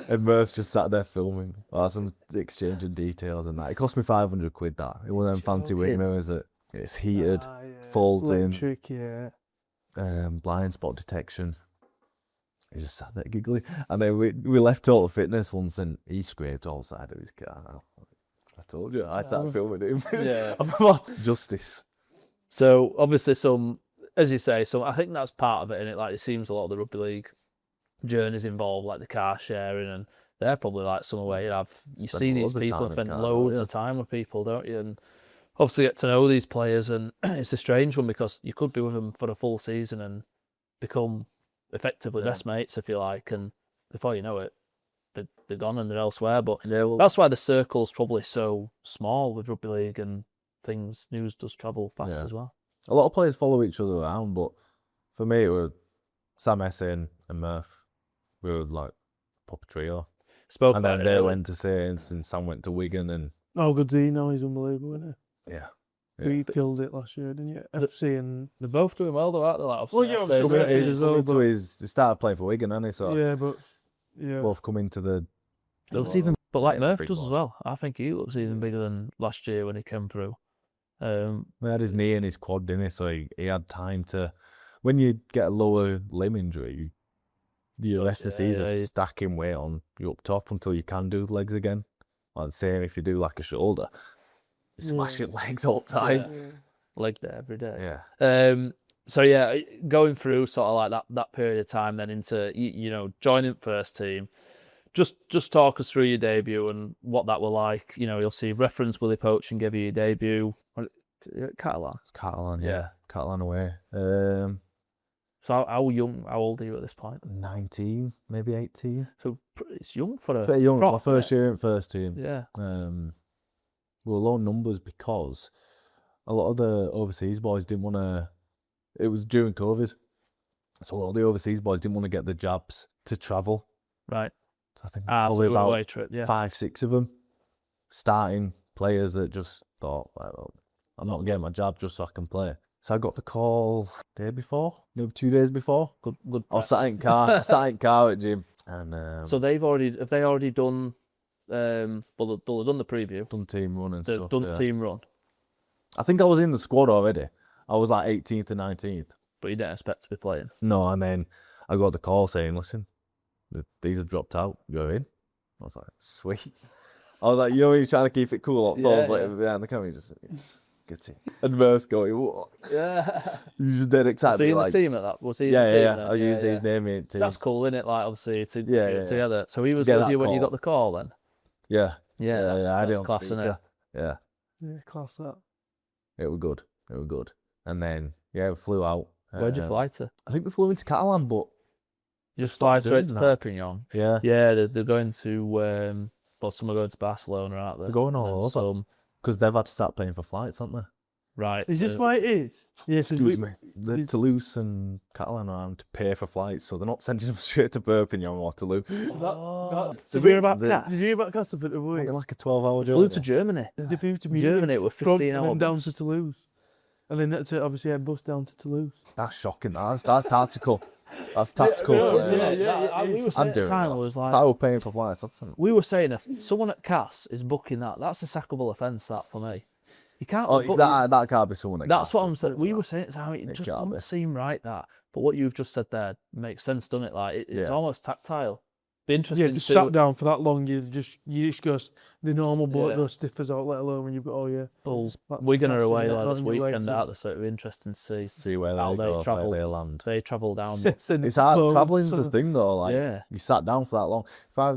And Murph just sat there filming. Some exchanging details and that. It cost me 500 quid, that. It was them fancy wing mirrors that it's heated, folds in. Electric, yeah. Blind spot detection. He just sat there giggling. And then we left Total Fitness once, and he scraped all side of his car. I told you, I started filming him. Yeah. Justice. So obviously as you say, I think that's part of it, and it seems a lot of the rugby league journeys involve like the car sharing, and they're probably like somewhere where you see these people and spend loads of time with people, don't you? And obviously get to know these players, and it's a strange one because you could be with them for a full season and become effectively best mates, if you like, and before you know it, they're gone and they're elsewhere. But that's why the circle's probably so small with rugby league, and news does travel fast as well. A lot of players follow each other around, but for me, it was Sam Essing and Murph. We were like a proper trio. And then they went to Saints, and Sam went to Wigan, and Godino, he's unbelievable, isn't he? yeah. He killed it last year, didn't you? FC and they're both doing well, though, aren't they? Like, well, yeah, he started playing for Wigan, hasn't he? So yeah, but both come into the. But like Murph does as well. I think he looks even bigger than last year when he came through. He had his knee and his quad, didn't he? So he had time to. When you get a lower limb injury, the rest of the season stacking weight on you up top until you can do legs again. Like the same if you do like a shoulder, you smash your legs all the time. Yeah. Leg day every day. Yeah. So yeah, going through sort of like that period of time, then into joining first team. Just talk us through your debut and what that were like. You'll see reference Willie Poach and give you your debut. Catalan, yeah. Catalan away. So how old are you at this point? 19, maybe 18. So it's young for a pretty young. prop, My first year in first team. Yeah. We were low numbers because a lot of the overseas boys didn't want to. It was during COVID, so a lot of the overseas boys didn't want to get the jabs to travel. Right. So I think probably about away trip, 5-6 of them starting players that just thought, well, I'm not getting my jab just so I can play. So I got the call day before, maybe 2 days before. Good. I was sat in car at gym, and so have they already done? Well, they'll have done the preview. Done team run and they've stuff. Done team run. I think I was in the squad already. I was like 18th and 19th. But you didn't expect to be playing. No, and then I got the call saying, "Listen, these have dropped out. You're in." I was like, "Sweet." I was like, you're trying to keep it cool. Behind the camera, you just get it. And Merce going, "What?" Yeah. You just dead excited. Was he in the team at that? Was he? Yeah. I used his name in team. So that's cool, isn't it? Like obviously together. So he was with you when you got the call then. Yeah. I did on class, isn't it? Yeah. Yeah, class that. It was good. And then we flew out. Where'd you fly to? I think we flew into Catalan, but You just fly straight to Perpignan. Yeah. Yeah, they're going to. Some are going to Barcelona, aren't they? They're going all over because they've had to start paying for flights, haven't they? Right. Is this why it is? Yes. Excuse me. The Toulouse and Catalan are having to pay for flights, so they're not sending them straight to Perpignan or Toulouse. So did you hear about Cass? Did you hear about Castleford away? Like a 12-hour journey. Flew to Germany. They flew to Munich. Germany with 15 hours. And then down to Toulouse. And then that's obviously a bus down to Toulouse. That's shocking. That's tactical. That's tactical. We were saying at the time, if I were paying for flights, we were saying if someone at Cass is booking that's a sackable offence, that for me. You can't. That can't be someone. That's what I'm saying. We were saying it just doesn't seem right, that. But what you've just said there makes sense, doesn't it? Like it's almost tactile, be interesting. Yeah, if you sat down for that long, you just go the normal bloke goes stiff as out, let alone when you've got all your Bulls. Wigan are away there this weekend out, so it'll be interesting to see where they travel. Where they land. They travel down. It's hard. Travelling's the thing though. Like you sat down for that long. If I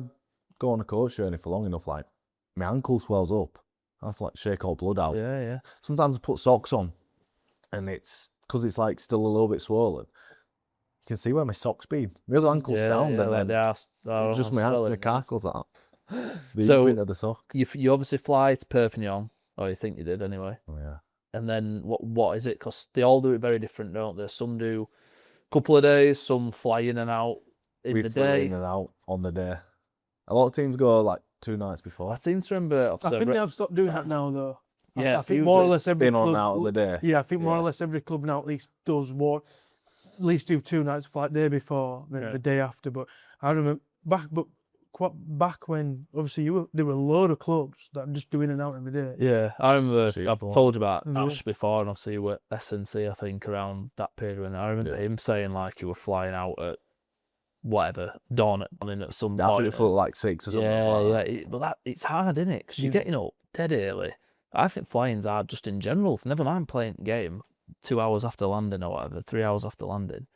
go on a coach journey for long enough, like my ankle swells up. I have to like shake all blood out. Yeah. Sometimes I put socks on, and it's because it's like still a little bit swollen. You can see where my socks been. My other ankle's sound, and then just my carcels out. So into the sock. You obviously fly to Perpignan, or you think you did anyway. Oh, yeah. And then what is it? Because they all do it very different, don't they? Some do a couple of days, some fly in and out in the day. In and out on the day. A lot of teams go like 2 nights before. I seem to remember. I think they've stopped doing that now, though. Yeah, I think more or less every club. In and out of the day. Yeah, I think more or less every club now at least does what. At least do 2 nights flight day before, the day after. But I remember back when obviously there were a load of clubs that were just do in and out every day. Yeah, I remember. I've told you about Ash before, and obviously you were at SNC, I think, around that period. When I remember him saying like you were flying out at whatever dawn at some point. I think it felt like 6 or something. Yeah. But it's hard, isn't it? Because you're getting up dead early. I think flying's hard just in general. Never mind playing a game 2 hours after landing or whatever, 3 hours after landing.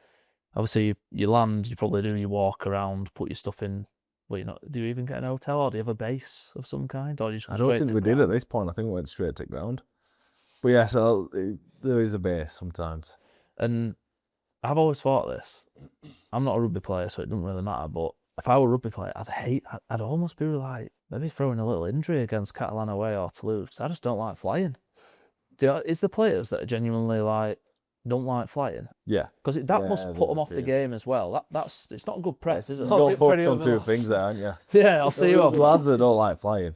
Obviously, you land, you probably do your walk around, put your stuff in. Well, do you even get an hotel, or do you have a base of some kind, or do you just go I don't think we did at this point. I think we went straight to ground. But yeah, so there is a base sometimes. And I've always thought this. I'm not a rugby player, so it doesn't really matter. But if I were a rugby player, I'd almost be like maybe throwing a little injury against Catalan away or Toulouse, because I just don't like flying. Is the players that are genuinely like don't like flying? Yeah, because that must put them off the game as well. It's not a good press, is it? You've got to focus on 2 things there, aren't you? Yeah, I'll see you off. Lads that don't like flying.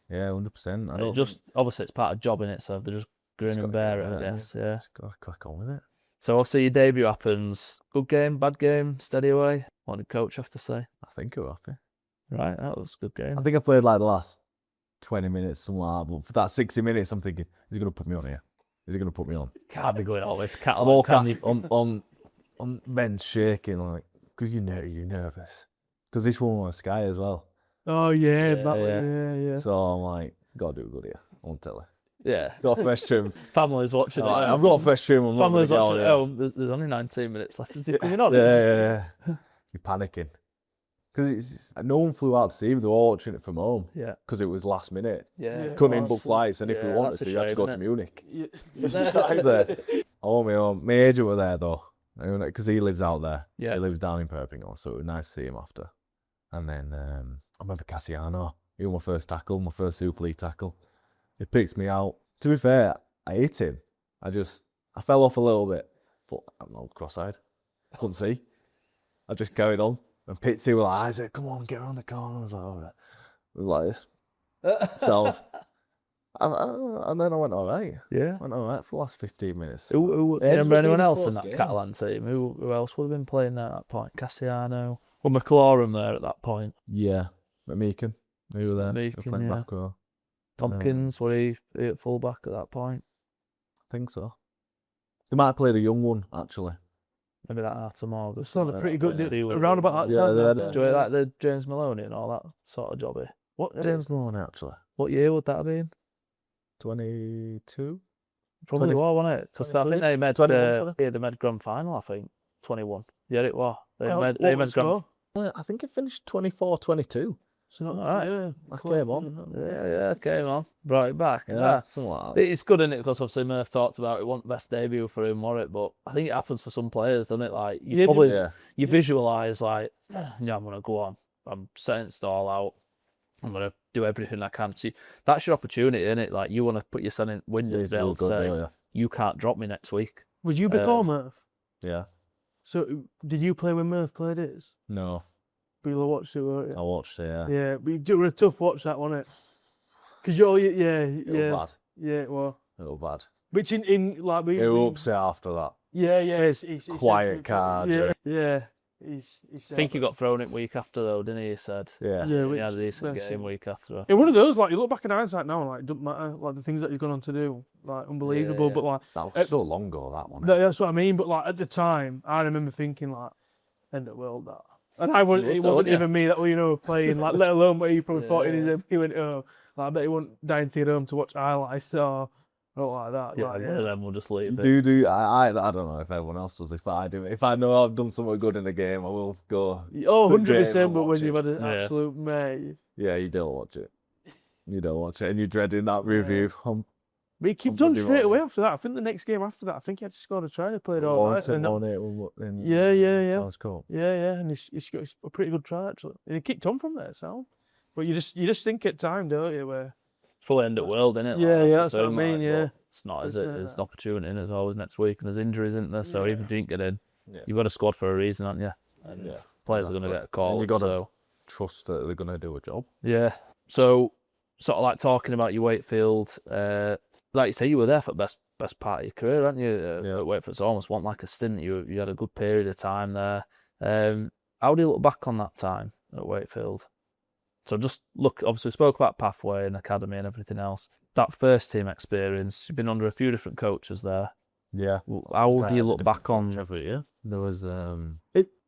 Yeah, 100%. Obviously it's part of jobbing it, so they're just grin and bear it, I guess. Yeah, just gotta crack on with it. So obviously your debut happens. Good game, bad game, steady away. What did coach have to say? I think we're happy. Right, that was a good game. I think I played like the last 20 minutes, something like that. But for that 60 minutes, I'm thinking, is he going to put me on here? Is he going to put me on? Can't be going always. I'm all on bench shaking, like, because you're nervous. Because this one was Sky as well. Oh, yeah. So I'm like, got to do good here. I won't tell her. Yeah. Got a fresh trim. Family's watching it. I've got a fresh trim. I'm Family's watching it. Oh, there's only 19 minutes left. Is he coming on? Yeah. You're panicking. Because no one flew out to see him. They were all watching it from home. Yeah. Because it was last minute. Yeah. Couldn't book flights, and if we wanted to, you had to go to Munich. It's just like there. Oh, my agent were there though, because he lives out there. Yeah. He lives down in Perpignan, so it was nice to see him after. And then I remember Cassiano. He was my first tackle, my first Super League tackle. He picked me out. To be fair, I hit him. I fell off a little bit, but I'm not cross-eyed. I couldn't see. I just carried on. And Pitsy were like, Isaac, come on, get around the corner. I was like, all right. It was like this. So, and then I went all right. Yeah. Went all right for the last 15 minutes. Who remember anyone else in that Catalan team? Who else would have been playing there at that point? Cassiano? Well, McLaurin there at that point. Yeah. Meekin. He was there. Meekin, back row. Tompkins, were he at full back at that point? I think so. They might have played a young one, actually. Maybe that Artem August. It's not a pretty good around about that time. Do you like the James Maloney and all that sort of jobby? What James Maloney, actually? What year would that have been? 22? Probably was, wasn't it? Because I think they made the made grand final, I think. 21. Yeah, it was. They made grand. I think it finished 24-22. So not all right. Yeah, I came on. Yeah, came on. Brought it back. Yeah, something like that. It's good, isn't it? Because obviously Murph talked about it wasn't the best debut for him, was it? But I think it happens for some players, doesn't it? Like you visualise like, I'm gonna go on. I'm setting it all out. I'm gonna do everything I can. See, that's your opportunity, isn't it? Like you want to put yourself in windows to say you can't drop me next week. Was you before Murph? Yeah. So did you play when Murph played his? No. But you watched it, weren't you? I watched it, yeah. Yeah, but it was a tough watch, that, wasn't it? Because It was bad. Yeah, it was. It was bad. Which in like... It was upset after that. Yeah, he's quiet card. Yeah. I think he got thrown in week after, though, didn't he? He said. Yeah. He had a decent game week after. Yeah, one of those, like, you look back in hindsight now, like, it doesn't matter, like, the things that he's gone on to do, like, unbelievable, but, like... That was so long ago, that one. That's what I mean, but, like, at the time, I remember thinking, like, end of world, that. And it wasn't wouldn't you? even me that were playing, like, let alone what he probably thought in his head. He went, oh, like, I bet he won't dying to your home to watch highlights or like that. Yeah, like, one of them will just leave it. I don't know if everyone else does this, but I do. If I know I've done something good in a game, I will go. Oh, to the game 100%, and but watch when it. you've had an Yeah. absolute mate. Yeah, you don't watch it. You don't watch it, and you're dreading that review. But he kicked on straight away after that. I think the next game after that, I think he actually scored a try and he played all right. Warrington And won it. Yeah. Challenge Cup. Yeah, and he's got a pretty good try actually. And he kicked on from there, so. But you just think at time, don't you? Where It's probably end of world, isn't it? Yeah, Like, that's what I the thing, mean, like, yeah. but it's not, is it? There's an opportunity, and there's always next week, and there's injuries, isn't there? So even if you didn't get in, you've got a squad for a reason, haven't you? And players are going to get a call. And you got to so trust that they're going to do a job. yeah. So sort of like talking about your Wakefield, like you say, you were there for the best part of your career, weren't you? At Wakefield, it's almost one like a stint. You had a good period of time there. How do you look back on that time at Wakefield? So just look, obviously we spoke about pathway and academy and everything else. That first team experience, you've been under a few different coaches there. Yeah. How do you look back on? Every year there was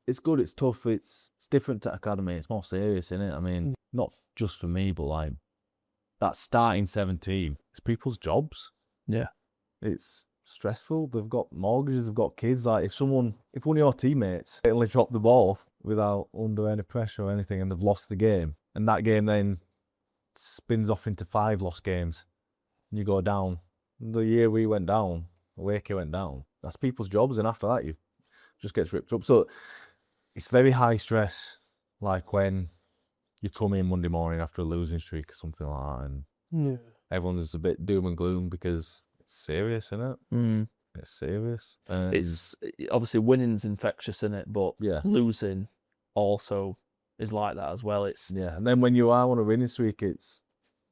it's good. It's tough. It's different to academy. It's more serious, isn't it? I mean, not just for me, but like that starting 17. It's people's jobs. Yeah. It's stressful. They've got mortgages. They've got kids. Like if one of your teammates only dropped the ball without under any pressure or anything, and they've lost the game, and that game then spins off into 5 lost games, and you go down. The year we went down, Wakey went down. That's people's jobs, and after that, you just gets ripped up. So it's very high stress, like when you come in Monday morning after a losing streak or something like that, and everyone's a bit doom and gloom because it's serious, isn't it? Mm. It's serious. It's obviously winning's infectious, isn't it? But losing also is like that as well. It's and then when you are on a winning streak, it's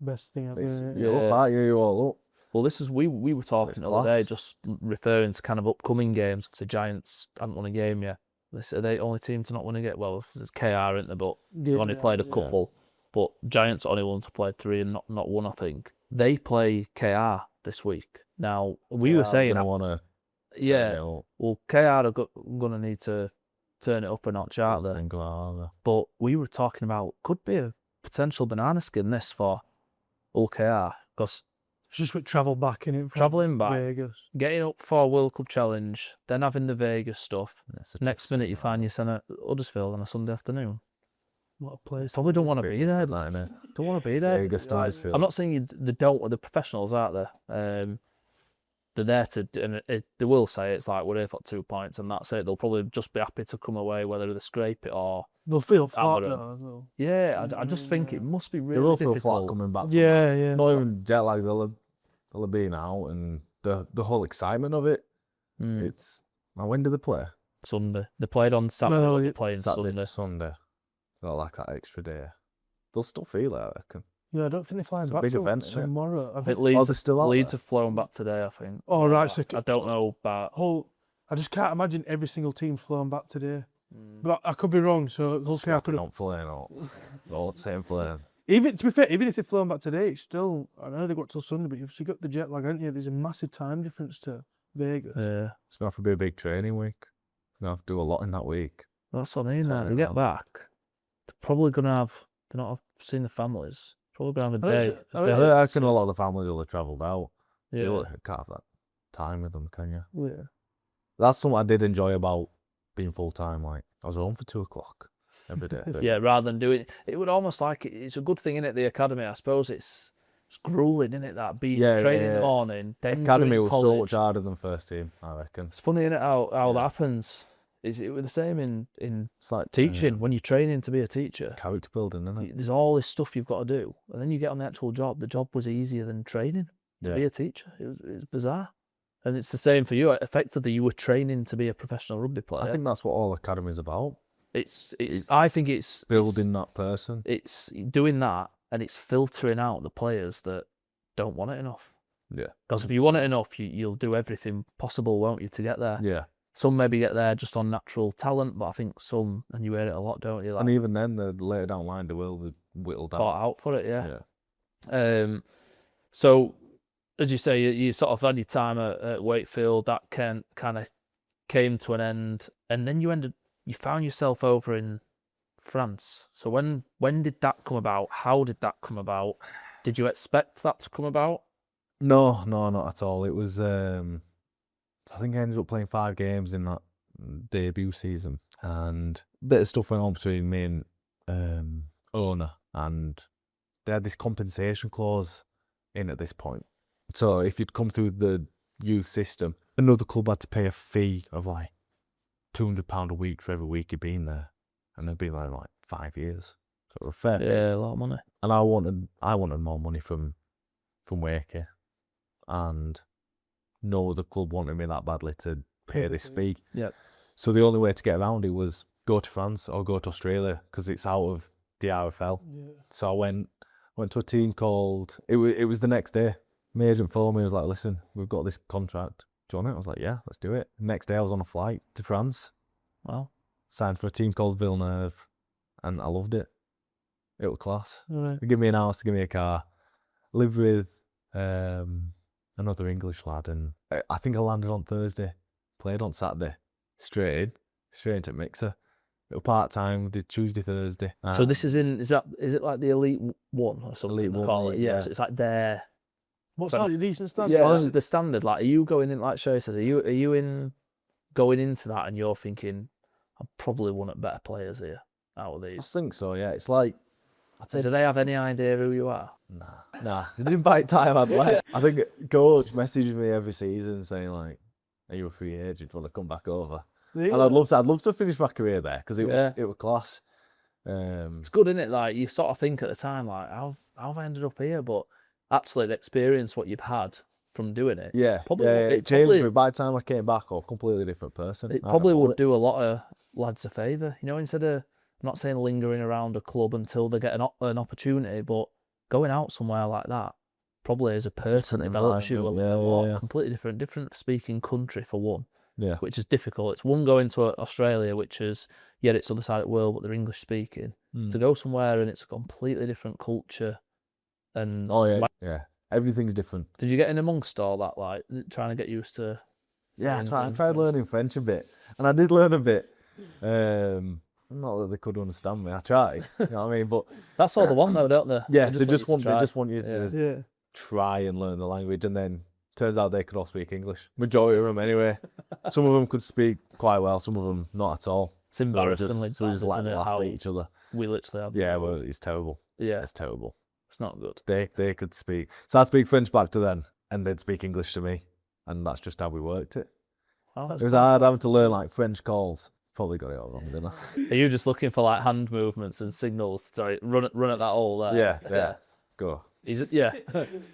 best thing ever. you're up, aren't you? You're all up. Well, this is we were talking the other day, just referring to kind of upcoming games. Because the Giants haven't won a game yet. Are they the only team to not win a game? Well, there's KR, isn't there? But they've only played a couple. But Giants are only ones to play 3 and not 1, I think. They play KR this week. Now we were saying, well, KR are going to need to turn it up a notch, aren't they? But we were talking about could be a potential banana skin this for Hull KR because. It's just with travel back in it. Travelling back, Vegas. getting up for World Cup Challenge, then having the Vegas stuff. Next minute you find yourself at Huddersfield on a Sunday afternoon. What a place. Probably don't want to be there. Don't want to be there. Vegas, Huddersfield. I'm not saying they don't. The professionals out there. They're there to, and they will say it's like we're here for 2 points and that's it. They'll probably just be happy to come away whether they scrape it or they'll feel flat though as well. Yeah, I just think it must be really they will difficult. feel flat coming back. Yeah. Not even jet lag. They'll have been out and the whole excitement of it. It's when do they play? Sunday. They played on Saturday. No, they're playing Saturday Sunday. to Sunday. Got like that extra day. They'll still feel it, I reckon. Yeah, I don't think they're flying It's a back big till event, isn't it? tomorrow. I think Leeds, they're still out Leeds there? have flown back today, I think. Oh, right. So I don't know about... I just can't imagine every single team flown back today. But I could be wrong, so Hull KR could have... Not flying out. All the same flying. Even, to be fair, even if they've flown back today, it's still... I know they've got till Sunday, but if you got the jet lag, haven't you? There's a massive time difference to Vegas. Yeah. It's going to have to be a big training week. You're going to have to do a lot in that week. That's what I mean. They get back. They're probably going to have... They're not seen the families. Probably going to have a day. I reckon a lot of the families will have travelled out. Yeah. You can't have that time with them, can you? Yeah. That's something I did enjoy about being full-time. Like, I was home for 2 o'clock every day. Yeah, rather than doing it would almost like it's a good thing in it. The academy, I suppose, it's grueling, isn't it? That training in the morning. Then Academy doing was college. so much harder than first team, I reckon. It's funny, isn't it? How that happens. Is it the same in It's like teaching when you're training to be a teacher? Character building, isn't it? There's all this stuff you've got to do, and then you get on the actual job. The job was easier than training to be a teacher. It was bizarre, and it's the same for you. Effectively, you were training to be a professional rugby player. I think that's what all academy's about. It's I think it's building that person. It's doing that, and it's filtering out the players that don't want it enough. Yeah. Because if you want it enough, you'll do everything possible, won't you, to get there? Yeah. Some maybe get there just on natural talent, but I think some, and you hear it a lot, don't you? Like, and even then, the later down line, they will be whittled out. Caught out for it, yeah. So, as you say, you sort of had your time at Wakefield. That kind of came to an end, and then you found yourself over in France. So when did that come about? How did that come about? Did you expect that to come about? No, not at all. It was, I think I ended up playing 5 games in that debut season, and a bit of stuff went on between me and owner, and they had this compensation clause in at this point. So if you'd come through the youth system, another club had to pay a fee of like £200 a week for every week you'd been there, and they'd been there like 5 years. So it was a fair fee. Yeah, a lot of money. And I wanted more money from Wakey, and no other club wanted me that badly to pay this fee. Yep. So the only way to get around it was go to France or go to Australia, because it's out of the RFL. Yeah. So I went to a team called, it was the next day. My agent phoned me, was like, listen, we've got this contract. Do you want it? I was like, yeah, let's do it. Next day I was on a flight to France. Wow. Signed for a team called Villeneuve, and I loved it. It was class. Right. They give me an house, they give me a car. Lived with another English lad, and I think I landed on Thursday, played on Saturday, straight into mixer. It was part-time, did Tuesday, Thursday. So this is is it like the Elite One or something? Elite they One call it? league, Yeah, yeah. so it's like their... What's that? Decent stats? Yeah, the standard. Like, are you going in, like Shay says, are you in going into that and you're thinking, I'm probably one of the better players here out of I these? think so, yeah. It's like, Do they have any idea who you are? nah. They didn't bite time I'd like. I think coach messages me every season saying like, are you a free agent? Want to come back over? Really? And I'd love to finish my career there, because it was class. It's good, isn't it? Like, you sort of think at the time, like, how have I ended up here? But actually, the experience what you've had from doing it, Yeah, probably it changed me. By the time I came back, I was a completely different person. It probably would do a lot of lads a favour, you know. Instead of, I'm not saying lingering around a club until they get an opportunity, but going out somewhere like that probably as a person develops you a lot. Completely different speaking country for one. Yeah. Which is difficult. It's one going to Australia, which is, yeah, it's other side of the world, but they're English speaking. To go somewhere and it's a completely different culture. And yeah, everything's different. Did you get in amongst all that, like trying to get used to? Yeah, I tried learning French a bit, and I did learn a bit. Not that they could understand me. I tried, you know what I mean? But that's all they want, though, don't they? Yeah, they just want you to Yeah. try and learn the language, and then turns out they could all speak English. Majority of them, anyway. Some of them could speak quite well, some of them not at all. It's embarrassing. So we just laughed at each other. We literally have. Yeah, well, it's terrible. Yeah, It's terrible. it's not good. They could speak. So I'd speak French back to them, and they'd speak English to me, and that's just how we worked it. Oh, It was hard having to learn like French calls. Probably got it all wrong, didn't I? Are you just looking for like hand movements and signals to run at that hole there? Yeah. Go.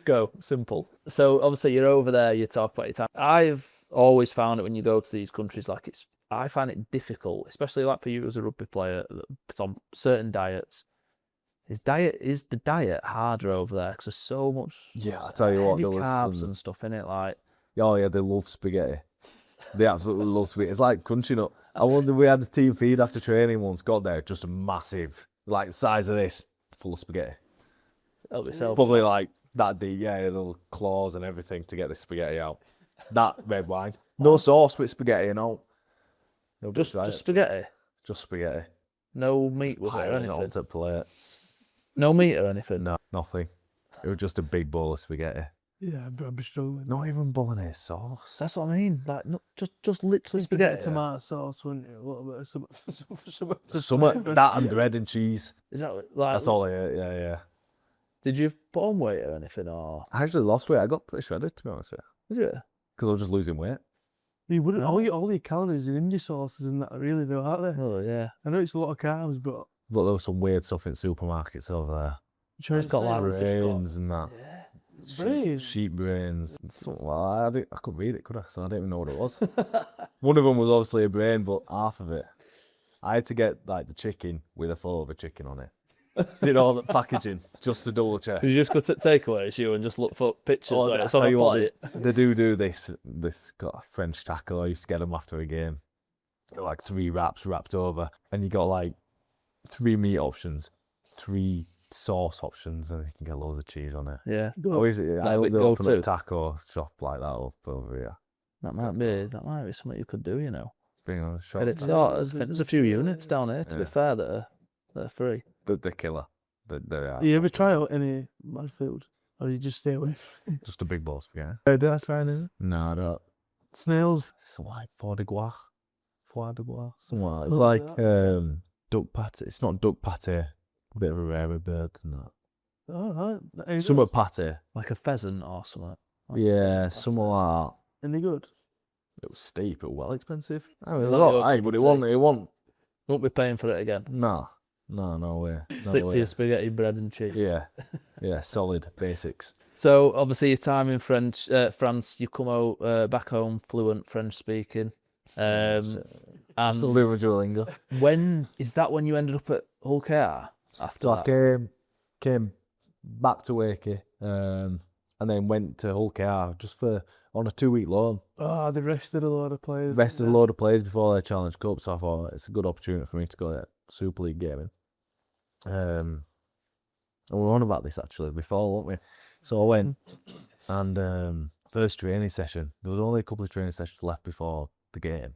Go. Simple. So obviously you're over there, you talk about your time. I've always found it when you go to these countries, like I find it difficult, especially like for you as a rugby player, that's on certain diets. Is the diet harder over there? Because there's so much. Yeah, I tell you what, there was carbs and stuff in it. Like, oh yeah, they love spaghetti. They absolutely love spaghetti. It's like Crunchy Nut. I wonder, we had a team feed after training once. Got there, just a massive, like the size of this, full of spaghetti. Help yourself. Probably like that deep, yeah, little claws and everything to get the spaghetti out. That red wine, no sauce with spaghetti, you know. Just spaghetti. Just spaghetti. No meat with it or Piling it anything. onto a plate. No meat or anything. No, nothing. It was just a big bowl of spaghetti. Yeah, I'd be struggling. Not even bolognese sauce. That's what I mean. Like, no, just literally spaghetti. Tomato sauce, wouldn't you? A little bit of some. Some that and bread and cheese. Is that like? That's all I ate. Yeah. Did you put on weight or anything, or I actually lost weight. I got pretty shredded, to be honest with you, did you? because I was just losing weight. You wouldn't. All your calories in your sauces and that really though, aren't they? Oh yeah. I know it's a lot of carbs, but But there was some weird stuff in supermarkets over there. It's got like Brains and that. Yeah. brains. Sheep brains. I couldn't read it, could I? So I didn't even know what it was. One of them was obviously a brain, but half of it, I had to get like the chicken with a photo of a chicken on it. Did all the packaging just to double check. Did you just go to takeaways, you, and just look for pictures? Oh, Like, I it's on tell a you what, plate. they do this. This got a French taco. I used to get them after a game. Like 3 wraps wrapped over, and you got like 3 meat options, 3 sauce options, and you can get loads of cheese on it. Yeah. I looked go up in to. a taco shop like that up over here. That might be something you could do, you know. Being on a shop. And I think there's a few units down here, to be fair, that are They're free. The killer. They're Do you ever try out any mad food? Or do you just stay away? just a big ball spaghetti. Did I try anything? No, I don't. Snails. It's like foie de gras. Something like that. It's What's like that? duck pate. It's not duck pate. A bit of a rarer bird than that. All right. Any Somewhat good? pate. Like a pheasant or something. Like Yeah, pheasant something like that. Any good? It was steep, but well expensive. I mean, Is a that lot, your aye, cup but of it wasn't. Won't be paying for it again. No way. No Stick to way. your spaghetti, bread and cheese. Yeah, solid basics. So obviously your time in France, you come out back home fluent French speaking. And Still doing Duolingo. when you ended up at Hull KR after So that? I came back to Wakey, and then went to Hull KR just on a 2-week loan. Oh, they rested a lot of players. Rested a load of players before their Challenge Cup, so I thought it's a good opportunity for me to go to Super League gaming. And we were on about this actually before, weren't we? So I went, and first training session, there was only a couple of training sessions left before the game,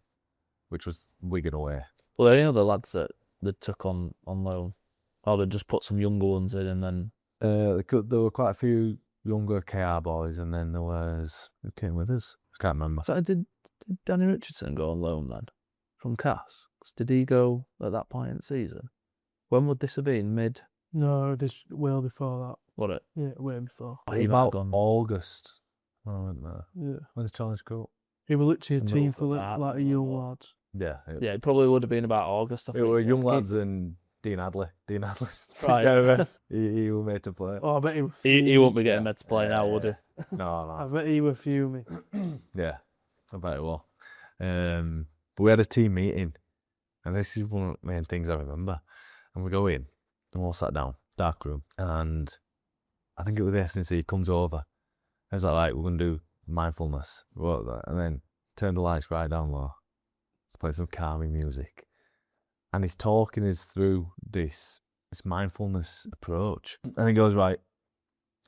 which was Wigan away. Well, there are any other lads that they took on loan? Or they just put some younger ones in and then... There were quite a few younger KR boys, and then there was... Who came with us? I can't remember. So did Danny Richardson go on loan then? From Cass? 'Cause did he go at that point in the season? When would this have been? Mid? No, this well before that. What it? Yeah, way before. Oh, he might have About gone. August. when I went there. Yeah. When's Challenge Cup? He was literally a And team little full that, of like a young lads. Yeah. Yeah, it probably would have been about August, I It think. were young Yeah. lads and Dean Adley. Right. Yeah, he was made to play. Oh, I bet he was He won't be getting Yeah. made to play now, would he? No, I no. bet he were fuming. Yeah, I bet it was. But we had a team meeting, and this is one of the main things I remember. And we go in, and we all sat down, dark room, and I think it was the SNC comes over. I was like, right, we're going to do mindfulness. We wrote that, and then turn the lights right down low, play some calming music. And he's talking us through this mindfulness approach. And he goes, right,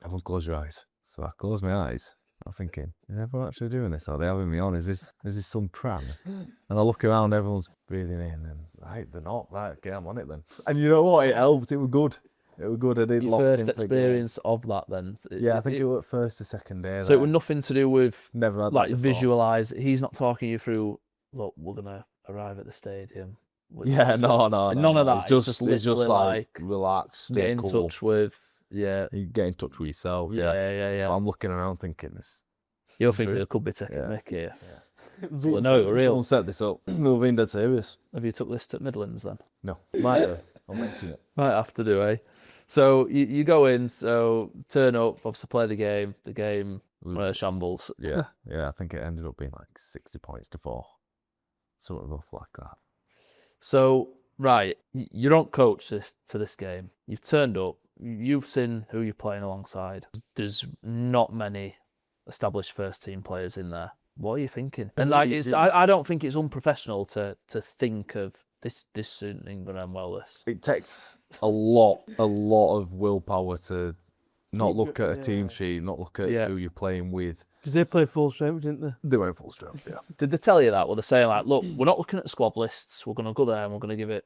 everyone close your eyes. So I close my eyes. I'm thinking, is everyone actually doing this? Are they having me on? Is this some prank? And I look around, everyone's breathing in, and right, they're not. Right, okay, I'm on it then. And you know what? It helped. It was good. It was good. I did Your locked first in for a game. experience of that then? Yeah, I think it was first or second day. So it was nothing to do with Never had like that before. visualise. He's not talking you through, look, we're going to arrive at the stadium. Yeah, no. None of that. It's just literally like relax, get stay in cool. touch with, yeah. You get in touch with yourself. Yeah. I'm looking around thinking this. You're thinking it could be taking Yeah. a mick here. Vince- Well, no, it was real. Someone set this up. We're being dead serious. Have you took this to Midlands then? No. Might I'll mention it. Might have to do, eh? So you go in, so turn up, obviously play the game. The game shambles. Yeah, I think it ended up being like 60 points to 4. Something rough like that. So, right, you don't coach to this game. You've turned up. You've seen who you're playing alongside. There's not many established first team players in there. What are you thinking? And like, I don't think it's unprofessional to think of this isn't going to end well. This. It takes a lot of willpower to not Keep look your- at a team yeah. sheet, not look at Yeah. who you're playing with. Because they played full strength, didn't they? They went full strength, yeah. Did they tell you that? Were they saying like, look, we're not looking at squad lists. We're going to go there and we're going to give it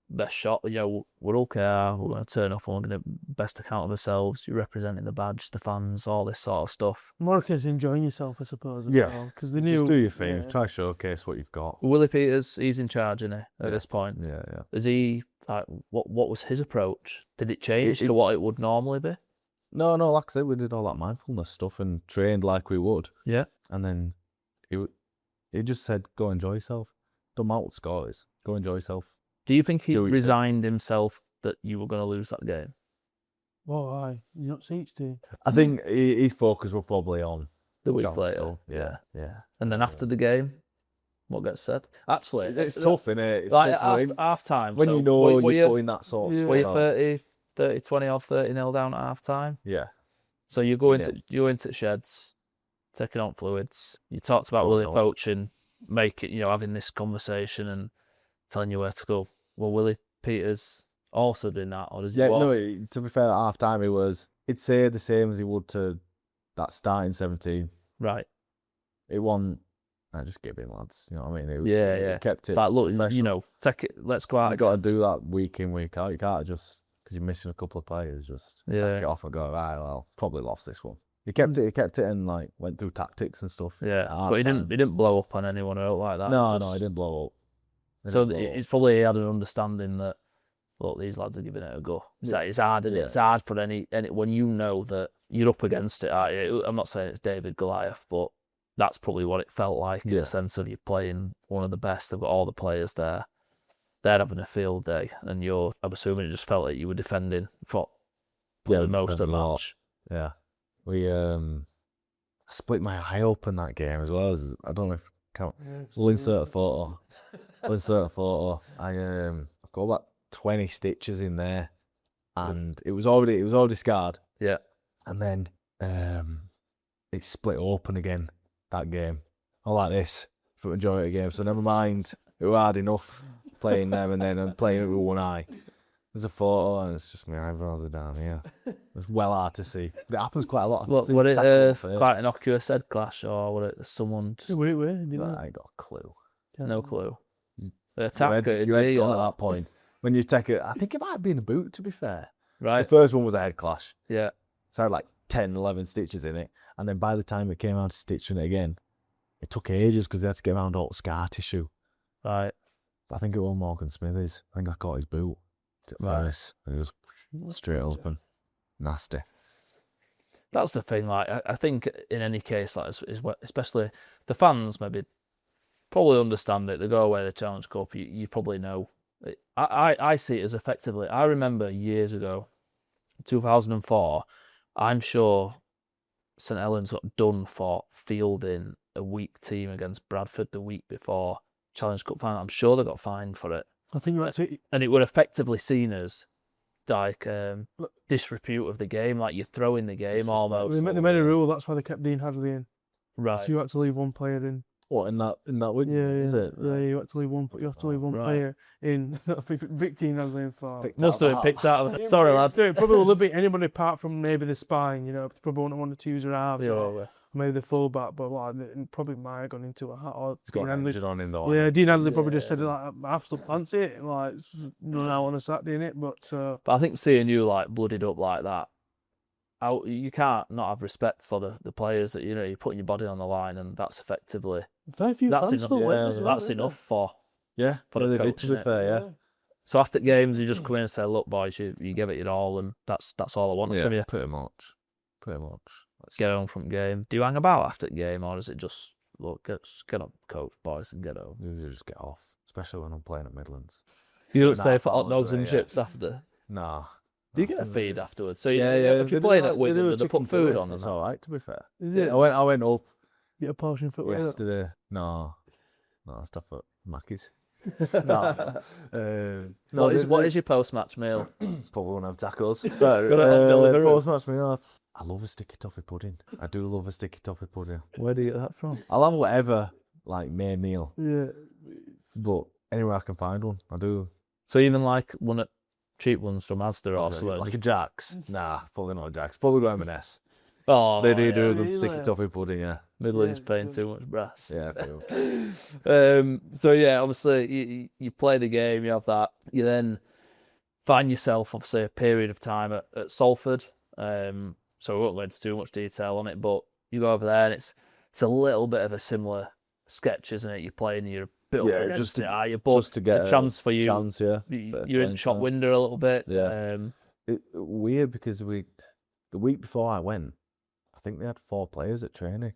best shot. You know, we're okay. We're going to turn off and we're going to best account of ourselves. You're representing the badge, the fans, all this sort of stuff. More a case of enjoying yourself, I suppose. Yeah. Because they knew. Just do your thing. Yeah. Try to showcase what you've got. Willie Peters, he's in charge, isn't he, at Yeah. this point? Yeah. Is he like what was his approach? Did it change It- to what it would normally be? No, like I said, we did all that mindfulness stuff and trained like we would. Yeah. And then he just said, go enjoy yourself. Don't matter what the score is. Go enjoy yourself. Do you think he Do we- resigned himself that you were going to lose that game? Oh, aye. You not see each team. I think his focus was probably on The week Challenge later. Cup. Yeah. And then after the game, what gets said? Actually, It's tough, innit? It's Like tough half time. when so you know were you're putting that sort of Yeah. were you stuff on. 30, 20 or 30-0 down at half time? Yeah. So you go into sheds, taking on fluids. You talked about Willie 4-0. poaching, having this conversation and telling you where to go. Well, Willie Peters also doing that, or does he? Yeah, what? no, to be fair, at half time he'd say the same as he would to that starting 17. Right. It wasn't I just give in, lads. You know what I mean? Yeah. It kept it. Like, look, professional. take it. Let's go out. You got to do that week in, week out. You can't just because you're missing a couple of players, just sack it off and go, right, well, probably lost this one. He kept it, and like went through tactics and stuff. Yeah, but he didn't blow up on anyone out like that. No, he didn't blow up. It's probably he had an understanding that, look, these lads are giving it a go. It's hard, and it's hard for any when you know that you're up against it. I'm not saying it's David Goliath, but that's probably what it felt like in a sense of you're playing one of the best. They've got all the players there. They're having a field day, and I'm assuming it just felt like you were defending for most of the match. Yeah. I split my eye open that game as well. I don't know if we'll insert a photo. I got about 20 stitches in there, and it was already scarred. Yeah. And then it split open again that game. All like this for the majority of the game. So never mind, it was hard enough playing them and then I'm playing it with one eye. There's a photo and it's just my eyebrows are down here. It's well hard to see. It happens quite a lot. What, was it quite an innocuous head clash, or was it someone just... Wait, I ain't got a clue. No clue. The attacker, you had to go at that point. When you take it, I think it might have been a boot, to be fair. Right. The first one was a head clash. Yeah. So I had like 10, 11 stitches in it. And then by the time it came around to stitching it again, it took ages because they had to get around all the scar tissue. Right. But I think it was Morgan Smithies. I think I caught his boot. First. It was straight open. Nasty. That's the thing. Like, I think in any case, like, especially the fans, maybe probably understand it. They go away the Challenge Cup. You probably know. I see it as effectively. I remember years ago, 2004. I'm sure St Helens got done for fielding a weak team against Bradford the week before Challenge Cup final. I'm sure they got fined for it. I think that's it. And it would effectively seen as like disrepute of the game, like you're throwing the game almost. They made a rule. That's why they kept Dean Hadley in. Right. So you had to leave one player in. What in that week? Yeah. Is it? Yeah, you have to leave one player in. I think Vic Dean Hadley in for. Must have been picked out of it. Sorry, lads. It probably will be anybody apart from maybe the spine. You know, probably one of the twos or halves. Yeah. Maybe the fullback, but probably might have gone into a hat. Or It's got an engine on in though. Yeah, Dean Hadley probably just said like, I still fancy it, like run out on a Saturday in it. But I think seeing you like blooded up like that, you can't not have respect for the players that you're putting your body on the line, and that's effectively very few fans enough. still win. That's enough for the coach. To be fair, yeah. So after games, you just come in and say, "Look, boys, you give it your all, and that's all I want from you." Pretty much. Let's get home from game. Do you hang about after the game, or is it just look get up, coach, boys, and get home? You just get off, especially when I'm playing at Midlands. You don't stay for hot dogs and chips after. Nah. Do you get a feed afterwards? So if you're playing at Wigan, they put food on. That's all right. To be fair, is it? I went up. Get a portion for yesterday. No, stuff at Mackey's. What is your post-match meal? Probably won't have tacos. Post-match meal. I love a sticky toffee pudding. I do love a sticky toffee pudding. Where do you get that from? I'll have whatever, like, main meal. Yeah. But anywhere I can find one, I do. So even like one at cheap ones from Asda or something? Like a Jack's? Nah, probably not a Jack's. Probably go M&S. Oh, they do the sticky toffee pudding, yeah. Midlands paying too much brass. Yeah, I feel. So yeah, obviously you play the game, you have that. You then find yourself obviously a period of time at Salford. So we won't go into too much detail on it, but you go over there and it's a little bit of a similar sketch, isn't it? You're playing, you're a bit up against it, are you? But just to get a chance for you. You're in shop window a little bit. Yeah. Weird because the week before I went, I think they had 4 players at training.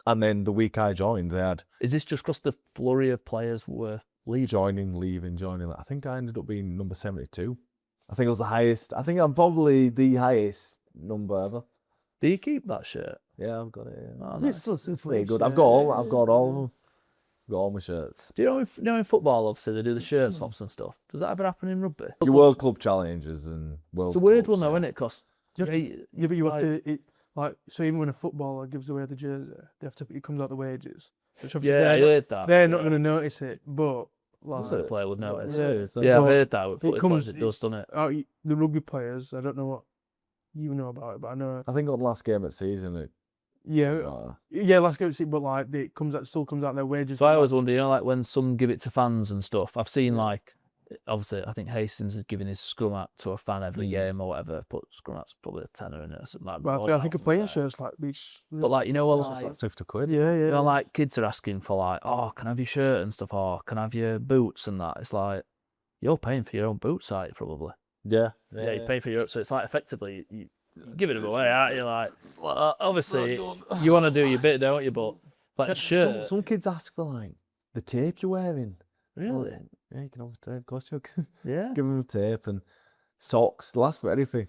And then the week I joined, they had... Is this just because the flurry of players were leaving? Joining. I think I ended up being number 72. I think it was the highest. I think I'm probably the highest number ever. Do you keep that shirt? Yeah, I've got it. Yeah. Oh, nice. It's pretty good. I've got all of them. Got all my shirts. Do you know in football, obviously, they do the shirt swaps and stuff. Does that ever happen in rugby? Your World Club challenges and World It's a weird Clubs, one, though, isn't it? Because but you have to... so even when a footballer gives away the jersey, they have to. It comes out the wages. Which I heard that. They're not going to notice it, but the player would notice. Yeah, I've heard that. It does, doesn't it? The rugby players. I don't know what you know about it, but I know. I think on the last game of the season, Yeah, let's go see. But like, still comes out their wages. So I always wonder, like when some give it to fans and stuff. I've seen like, obviously, I think Hastings is giving his scrum hat to a fan every game or whatever. But scrum hat's probably a tenner in it or something like that. Well, I think a playing shirt's like these. But like, like £50. Yeah. Like kids are asking for like, oh, can I have your shirt and stuff, or can I have your boots and that. It's like you're paying for your own boots, aren't you, probably? Yeah, you pay for your. So it's like effectively you giving them away, aren't you? Like, obviously you want to do your bit, don't you? But like a shirt. Some kids ask for like the tape you're wearing. Really? Yeah, you can have a tape. Of course you can. Yeah. Give them tape and socks. They last for anything.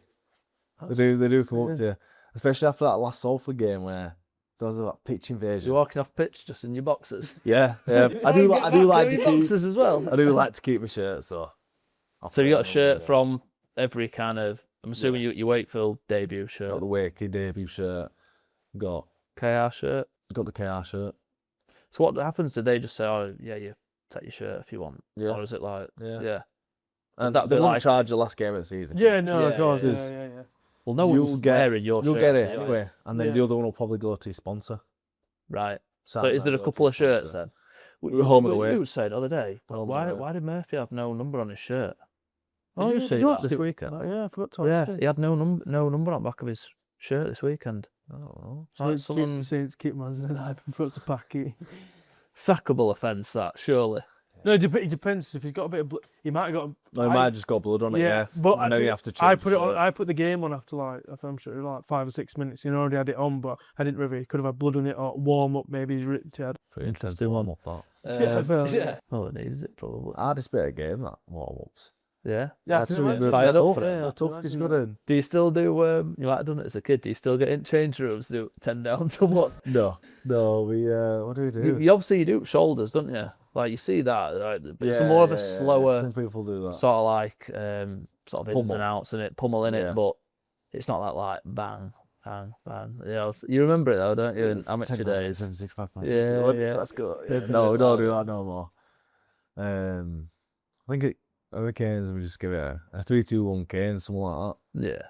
They do come up to you, especially after that last Salford game where there was that pitch invasion. You're walking off pitch just in your boxers. Yeah. I do like to keep boxers as well. I do like to keep my shirt. So you got a shirt from every kind of. I'm assuming your Wakefield debut shirt. Got the Wakey debut shirt. Got KR shirt. Got the KR shirt. So what happens? Did they just say, "Oh, yeah, you take your shirt if you want," or is it like, yeah? And that they be won't like charge the last game of the season. Yeah, no, of course. Yeah. Well, no one's wearing your shirt. You'll get it anyway, and then the other one will probably go to your sponsor. Right. So is there a couple of shirts then? We're home and away. You were saying the other day, why did Murphy have no number on his shirt? Oh, you see that this weekend? Yeah, I forgot to ask. Yeah, he had no number on the back of his shirt this weekend. Oh, so it's keep us in an in front of Packy. Sackable offence, that surely. No, it depends. If he's got a bit of blood, he might have got. He might have just got blood on it. Yeah, but and then you have to. I put it on. I put the game on after I'm sure like 5 or 6 minutes. You know, already had it on, but I didn't really. He could have had blood on it or warm up. Maybe he's ripped it. Pretty interesting warm up that. Yeah. Well, it needs it probably. Hardest bit of game that warm ups. Yeah. Fired up for it. Tough because you got to. Do you still do? You might have done it as a kid. Do you still get in change rooms? Do 10 down to 1? No. We what do we do? You obviously do shoulders, don't you? Like you see that, right? But it's more of a slower. Some people do that. Sort of like sort of ins and outs in it, pummel in it, but it's not that like bang, bang, bang. You remember it though, don't you? In amateur days. 6, 5, 5. Yeah. Let's go. No, we don't do that no more. I think other Canes, we just give it a 3-2-1 Canes, something like that. Yeah.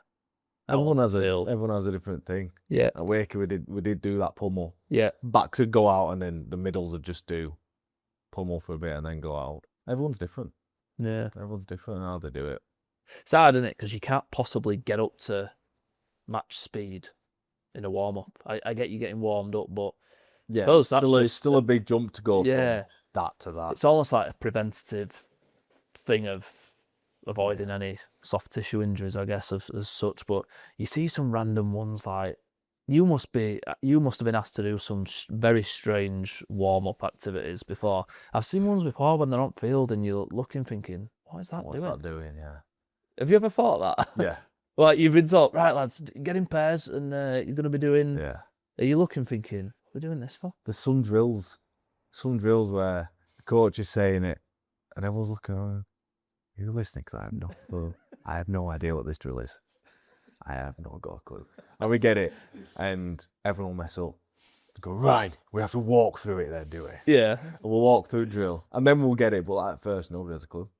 Everyone has a different thing. Yeah. At Wakey, we did do that pummel. Yeah. Backs would go out and then the middles would just do pummel for a bit and then go out. Everyone's different. Yeah. Everyone's different in how they do it. It's hard, isn't it? Because you can't possibly get up to match speed in a warm up. I get you getting warmed up, but yeah, I suppose that's still a big jump to go from that to that. It's almost like a preventative thing of avoiding any soft tissue injuries, I guess, as such. But you see some random ones like you must have been asked to do some very strange warm up activities before. I've seen ones before when they're on field and you're looking thinking, what's that doing? Yeah. Have you ever thought that? Yeah. Like you've been told, right lads, get in pairs and you're going to be doing. Yeah. Are you looking thinking, what are we doing this for? There's some drills where the coach is saying it and everyone's looking, are you listening? Because I have no idea what this drill is. I have not got a clue. And we get it, and everyone will mess up. They go, right, we have to walk through it then, do we? Yeah. And we'll walk through drill, and then we'll get it, but at first, nobody has a clue.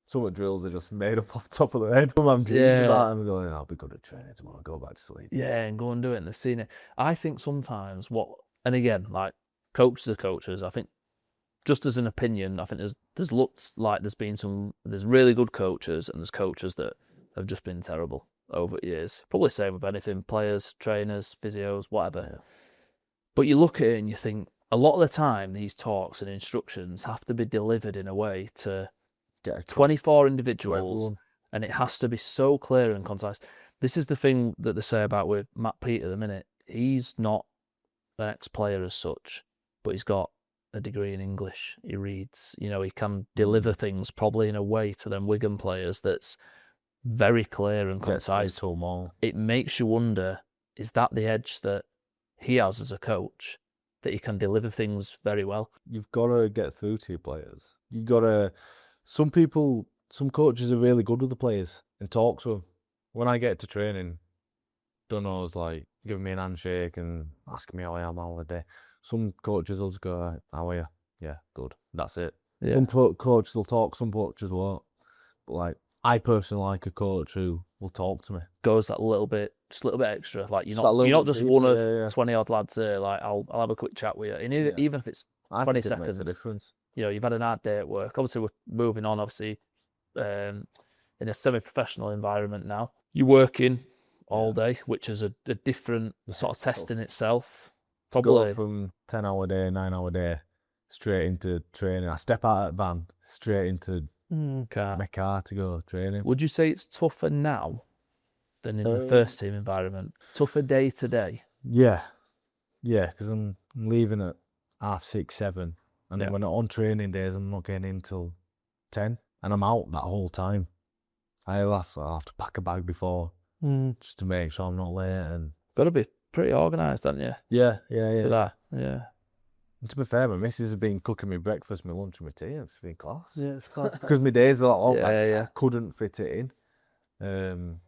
Some of the drills are just made up off the top of their head. I'm dreaming about it, and we're going, I'll be good at training tomorrow, go back to sleep. Yeah, and go and do it, and they've seen it. I think sometimes and again, like, coaches are coaches, I think, just as an opinion, I think there's looked like there's really good coaches, and there's coaches that have just been terrible over the years. Probably same with anything, players, trainers, physios, whatever. Yeah. But you look at it and you think, a lot of the time, these talks and instructions have to be delivered in a way to get 24 individuals, and it has to be so clear and concise. This is the thing that they say about with Matt Peat at the minute. He's not an ex-player as such, but he's got a degree in English. He reads, he can deliver things probably in a way to them Wigan players that's very clear and concise. It makes you wonder, is that the edge that he has as a coach, that he can deliver things very well? You've got to get through to your players. Some coaches are really good with the players and talk to them. When I get to training, don't always like giving me an handshake and asking me how I am all the day. Some coaches will just go, how are you? Yeah, good. That's it. Yeah. Some coaches will talk, some coaches won't. But I personally like a coach who will talk to me. Goes that little bit just a little bit extra. Like Just that little you're not bit just deeper, one of yeah, yeah. 20 odd lads here. Like I'll have a quick chat with you, and even if it's I 20 think it makes a seconds. difference. You know, you've had an hard day at work. Obviously, we're moving on. Obviously, in a semi-professional environment now, you're working all day, which is a different sort of test in itself. Probably Go from 10-hour day, 9-hour day, straight into training. I step out of the van, straight into my car to go training. Would you say it's tougher now than in the first team environment? Tougher day to day? Yeah, because I'm leaving at 6:30, 7, and then when I'm on training days, I'm not getting in till 10, and I'm out that whole time. I'll have to pack a bag before just to make sure I'm not late. And got to be pretty organised, haven't you? Yeah. To that, yeah. And to be fair, my missus has been cooking me breakfast, my lunch, and my tea. It's been class. Yeah, it's class. Because my days are all Yeah. I couldn't fit it in.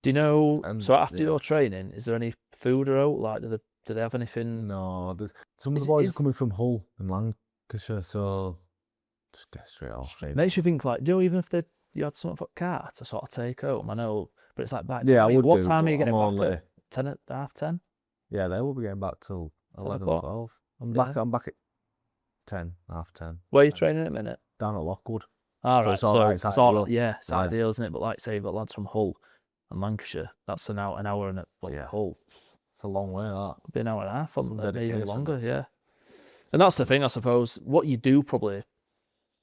Do you know? So after yeah. your training, is there any food or out? Like, do they have anything? No, some of the boys are coming from Hull and Lancashire, so just get straight off. Makes you think, like, do you know, even if you had something for car to sort of take home? I know, but it's like back. Yeah, I would. What do, time are you getting I'm back? only, At 10 at half 10? Yeah, they will be getting back till 11, o'clock. 12. I'm Yeah. back at 10, half 10. Where are you training at the minute? Down at Lockwood. All So right, it's all right, it's ideal. it's ideal, isn't it? But like say you've got lads from Hull and Lancashire, that's an hour and Hull. It's a long way, that. It'd be an hour and a half, Some maybe dedication. longer, yeah. And that's the thing, I suppose. What you do probably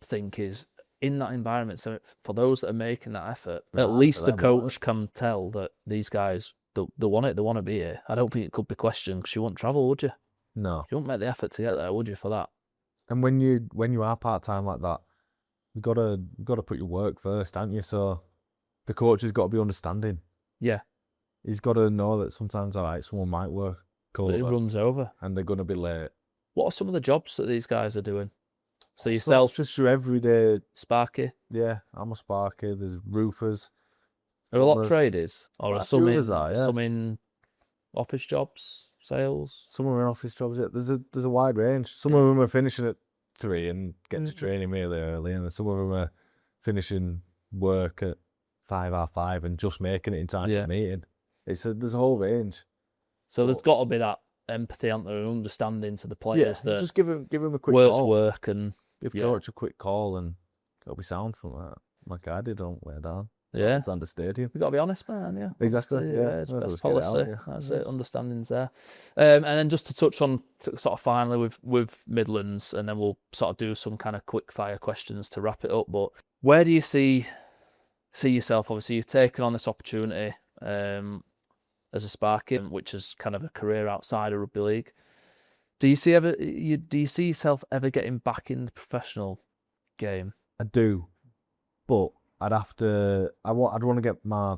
think is in that environment. So for those that are making that effort, at least the coach can tell that these guys they want it. They want to be here. I don't think it could be questioned because you wouldn't travel, would you? No. You wouldn't make the effort to get there, would you? For that. And when you are part time like that, you gotta put your work first, haven't you? So the coach has got to be understanding. Yeah. He's got to know that sometimes, all right, someone might work But it runs over. and they're gonna be late. What are some of the jobs that these guys are doing? So So yourself, it's just your everyday. Sparky. Yeah, I'm a Sparky. There's roofers. Are a lot of tradies, or are a some few in of us are, yeah. some in office jobs, sales? Some are in office jobs. Yeah. There's a wide range. Some of them are finishing at 3 and get to training really early, and some of them are finishing work at 5:30 and just making it in time for the meeting. There's a whole range. So there's got to be that empathy and understanding to the players that just give him a quick work's call. work and Give coach a quick call and it'll be sound from that. Like I did on way down. Yeah. It's under stadium. We've got to be honest, man. Yeah, Exactly. Yeah, it's might as well best just get it out, policy. yeah. That's Yes. it. Understanding's there. And then just to touch on sort of finally with Midlands, and then we'll sort of do some kind of quick fire questions to wrap it up. But where do you see yourself? Obviously, you've taken on this opportunity as a Sparky, which is kind of a career outside of rugby league. Do you see yourself ever getting back in the professional game? I do, but I'd want to get my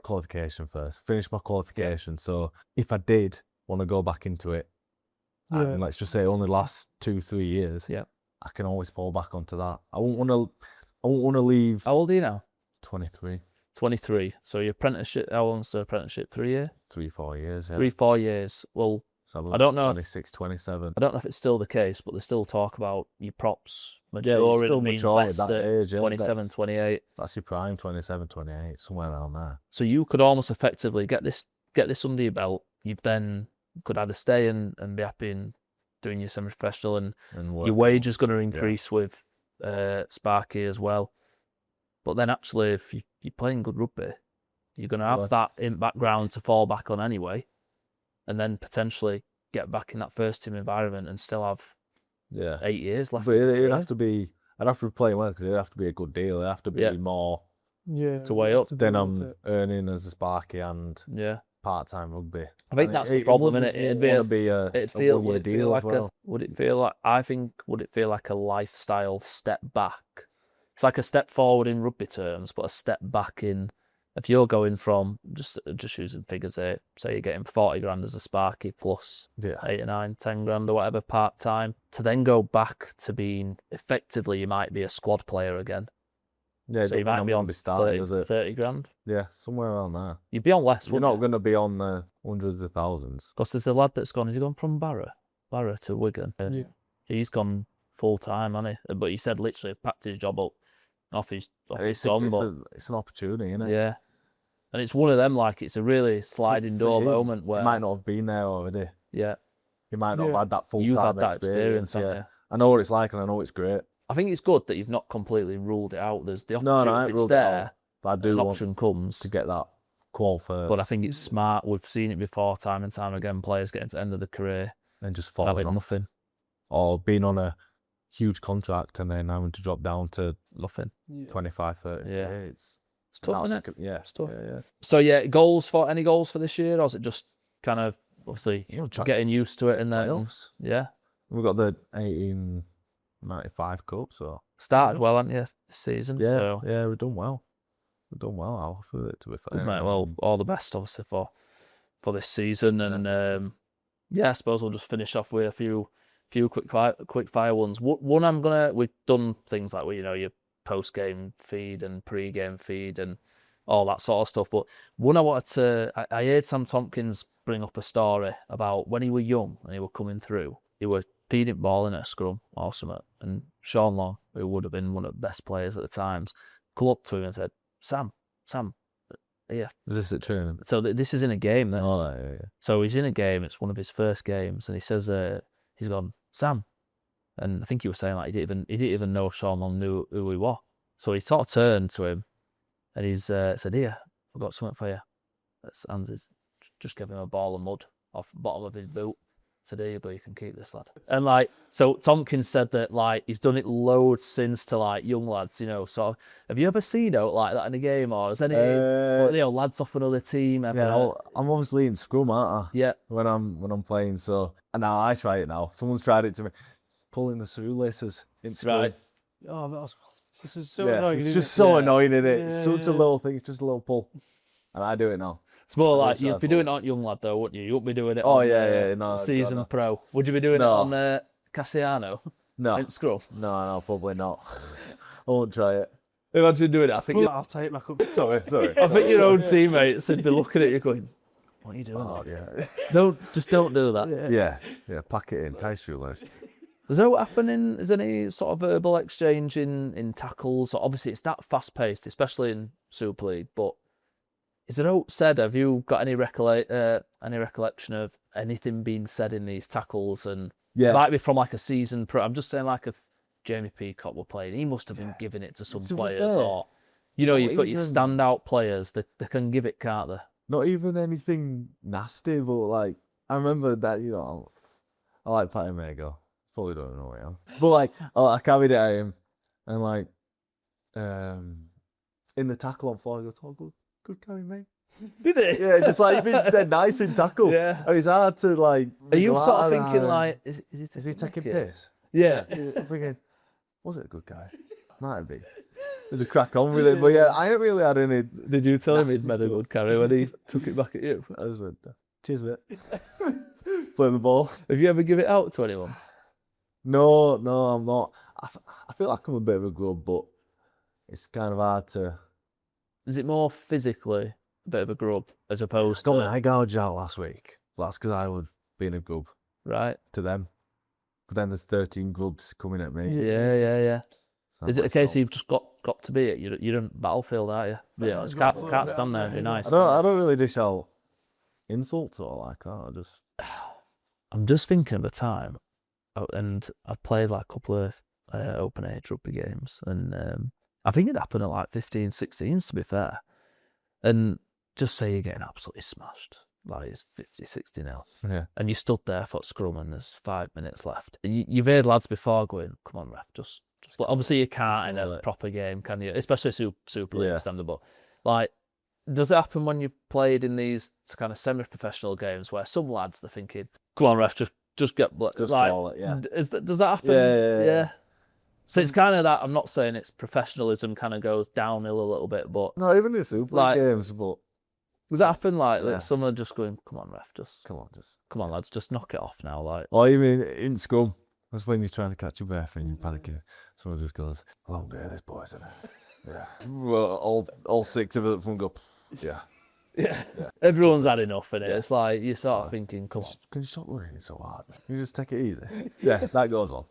qualification first, finish my qualification. So if I did want to go back into it, and let's just say it only lasts 2-3 years, I can always fall back onto that. I won't want to leave. How old are you now? 23. 23. So your apprenticeship, how long's the apprenticeship? 3 years? 3-4 years, yeah. 3-4 years. Well, So I don't know. 26, 27. I don't know if it's still the case, but they still talk about your props it's maturing still and being mature at best that at age, yeah. 27, 28. That's your prime, 27, 28, somewhere around there. So you could almost effectively get this under your belt. You've then could either stay and be happy in doing your semi-professional, and your wage is going to increase with Sparky as well. But then actually, if you're playing good rugby, you're going to have that in background to fall back on anyway, and then potentially get back in that first team environment and still have 8 years left. But it'd have to be, I'd have to be playing well because it'd have to be a good deal. It'd have to be more to weigh up. than I'm earning as a Sparky and part-time rugby. I think that's the problem, innit? It'd feel like a lifestyle step back. It's like a step forward in rugby terms, but a step back in. If you're going from just using figures here, say you're getting 40 grand as a Sparky plus 8 or 9, 10 grand or whatever part time, to then go back to being effectively, you might be a squad player again. Yeah, so you might be on 30 grand. Yeah, somewhere around there. You'd be on less. You're not going to be on the hundreds of thousands. Because there's a lad that's gone. Has he gone from Barrow to Wigan? Yeah. He's gone full time, hasn't he? But he said literally packed his job up. It's It's an opportunity, isn't it? Yeah. And it's one of them, like, it's a really sliding door him, moment where... He might not have been there already. Yeah. He might not have had that full-time You've had that experience. haven't you? I know what it's like and I know it's great. I think it's good that you've not completely ruled it out. There's the No, opportunity, I if ain't it's ruled it there, out. But I do an want option comes. to get that qual first. But I think it's smart. We've seen it before, time and time again, players getting to the end of the career and just and falling having off. nothing. Or being on a huge contract and then having to drop down to Nothing. 25, 30. Yeah. It's tough, isn't it? Yeah, It's tough. Yeah. So, any goals for this year? Or is it just kind of, obviously, getting used to it and then... Playoffs. Yeah. We've got the 1895 Cup, so... Started well, haven't you, this season? Yeah, So. yeah, we've done well. We've done well, Al, for it, to be fair. Good, mate. Well, all the best, obviously, for this season. And, I suppose we'll just finish off with a few quick fire ones. One we've done things like, your post-game feed and pre-game feed and all that sort of stuff. But one I heard Sam Tompkins bring up a story about when he was young and he were coming through, he were feeding ball in a scrum or something. And Sean Long, who would have been one of the best players at the times, come up to him and said, Sam, yeah. Is this at training? So this is in a game then. Oh, yeah. So he's in a game, it's one of his first games, and he says, he's gone, Sam. And I think he was saying like he didn't even know Sean Long knew who he was. So he sort of turned to him and he's said, here, I've got something for you. And he's just gave him a ball of mud off the bottom of his boot. Said, here you go, you can keep this, lad. And like, so Tompkins said that like he's done it loads since to like young lads, So have you ever seen out like that in a game, or has any lads off another team ever? Yeah, I'm obviously in scrum, aren't I? Yeah. When I'm playing, so and now I try it now. Someone's tried it to me, pulling the shoelaces in scrum. Right. Oh, this is so annoying. It's just so annoying, isn't it? It's such a little thing. It's just a little pull, and I do it now. It's more like you'd be doing it on young lad though, wouldn't you? You wouldn't be doing it on season pro. Would you be doing it on Cassiano? No. In scrum? No, probably not. I won't try it. Imagine doing it. I think I'll take it back up. Sorry. I think your own teammates would be looking at you going, what are you doing? Oh, yeah. Don't do that. Yeah, pack it in, tie shoelace. Does that happen is any sort of verbal exchange in tackles? Obviously it's that fast paced, especially in Super League, but is it out said? Have you got any recollection of anything being said in these tackles? And it might be from like a season pro. I'm just saying, like if Jamie Peacock were playing, he must have been giving it to some players, or you've got your standout players that they can give it, can't they? Not even anything nasty, but like I remember that I like Patty Mago. Probably don't know who I am, but like I carried it at him, and like in the tackle on floor, he goes, "Oh, good carry, mate." Did it? Yeah, just like being dead nice in tackle. Yeah. And it's hard to like. Are you sort of thinking like, is he taking piss? Yeah. I'm thinking, was it a good guy? Might be. Just crack on with it, but yeah, I ain't really had any. Did you tell him he'd made a good carry when he took it back at you? I just went, cheers, mate. Playing the ball. Have you ever give it out to anyone? No, I'm not. I feel like I'm a bit of a grub, but it's kind of hard to. Is it more physically a bit of a grub as opposed to... to... I gouged out last week. That's because I was being a grub. Right. To them. But then there's 13 grubs coming at me. Yeah. So is it a case you've just got to be it? You're in Battlefield, aren't you? Yeah, it's can't stand there and be nice. I don't really dish out insults or like that. I'm just thinking of the time, and I've played like a couple of open age rugby games, and I think it happened at like 15, 16s to be fair. And just say you're getting absolutely smashed, like it's 50, 60 now. Yeah. And you stood there for scrum and there's 5 minutes left. And you've heard lads before going, come on, ref, just obviously you can't in a proper game, can you? Especially Super League standard, but like, does it happen when you've played in these kind of semi-professional games where some lads they're thinking, come on, ref, just get just like, call it, yeah. Does that happen? Yeah. So it's kind of that. I'm not saying it's professionalism kind of goes downhill a little bit, but no, even in Super League games, but does that happen? Like someone just going, come on, ref, come on, lads, just knock it off now, like. Or even in scrum, that's when you're trying to catch your breath and you're panicking. Someone just goes, "Long day, this boys, isn't it?" Yeah. Well, all 6 of it from go. Yeah. Everyone's had enough in it. It's like you're sort of thinking, come on. Can you stop worrying so hard? Can you just take it easy? Yeah, that goes on.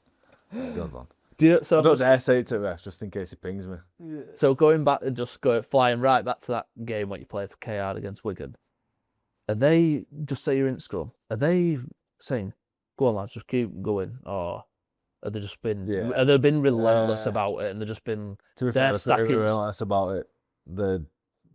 So I don't dare say it to the ref just in case he pings me. So going back and just flying right back to that game what you played for KR against Wigan, are they, just say you're in scrum, are they saying, go on lads, just keep going, or have they just been have they been relentless about it and they've just been To be fair, they're relentless about it.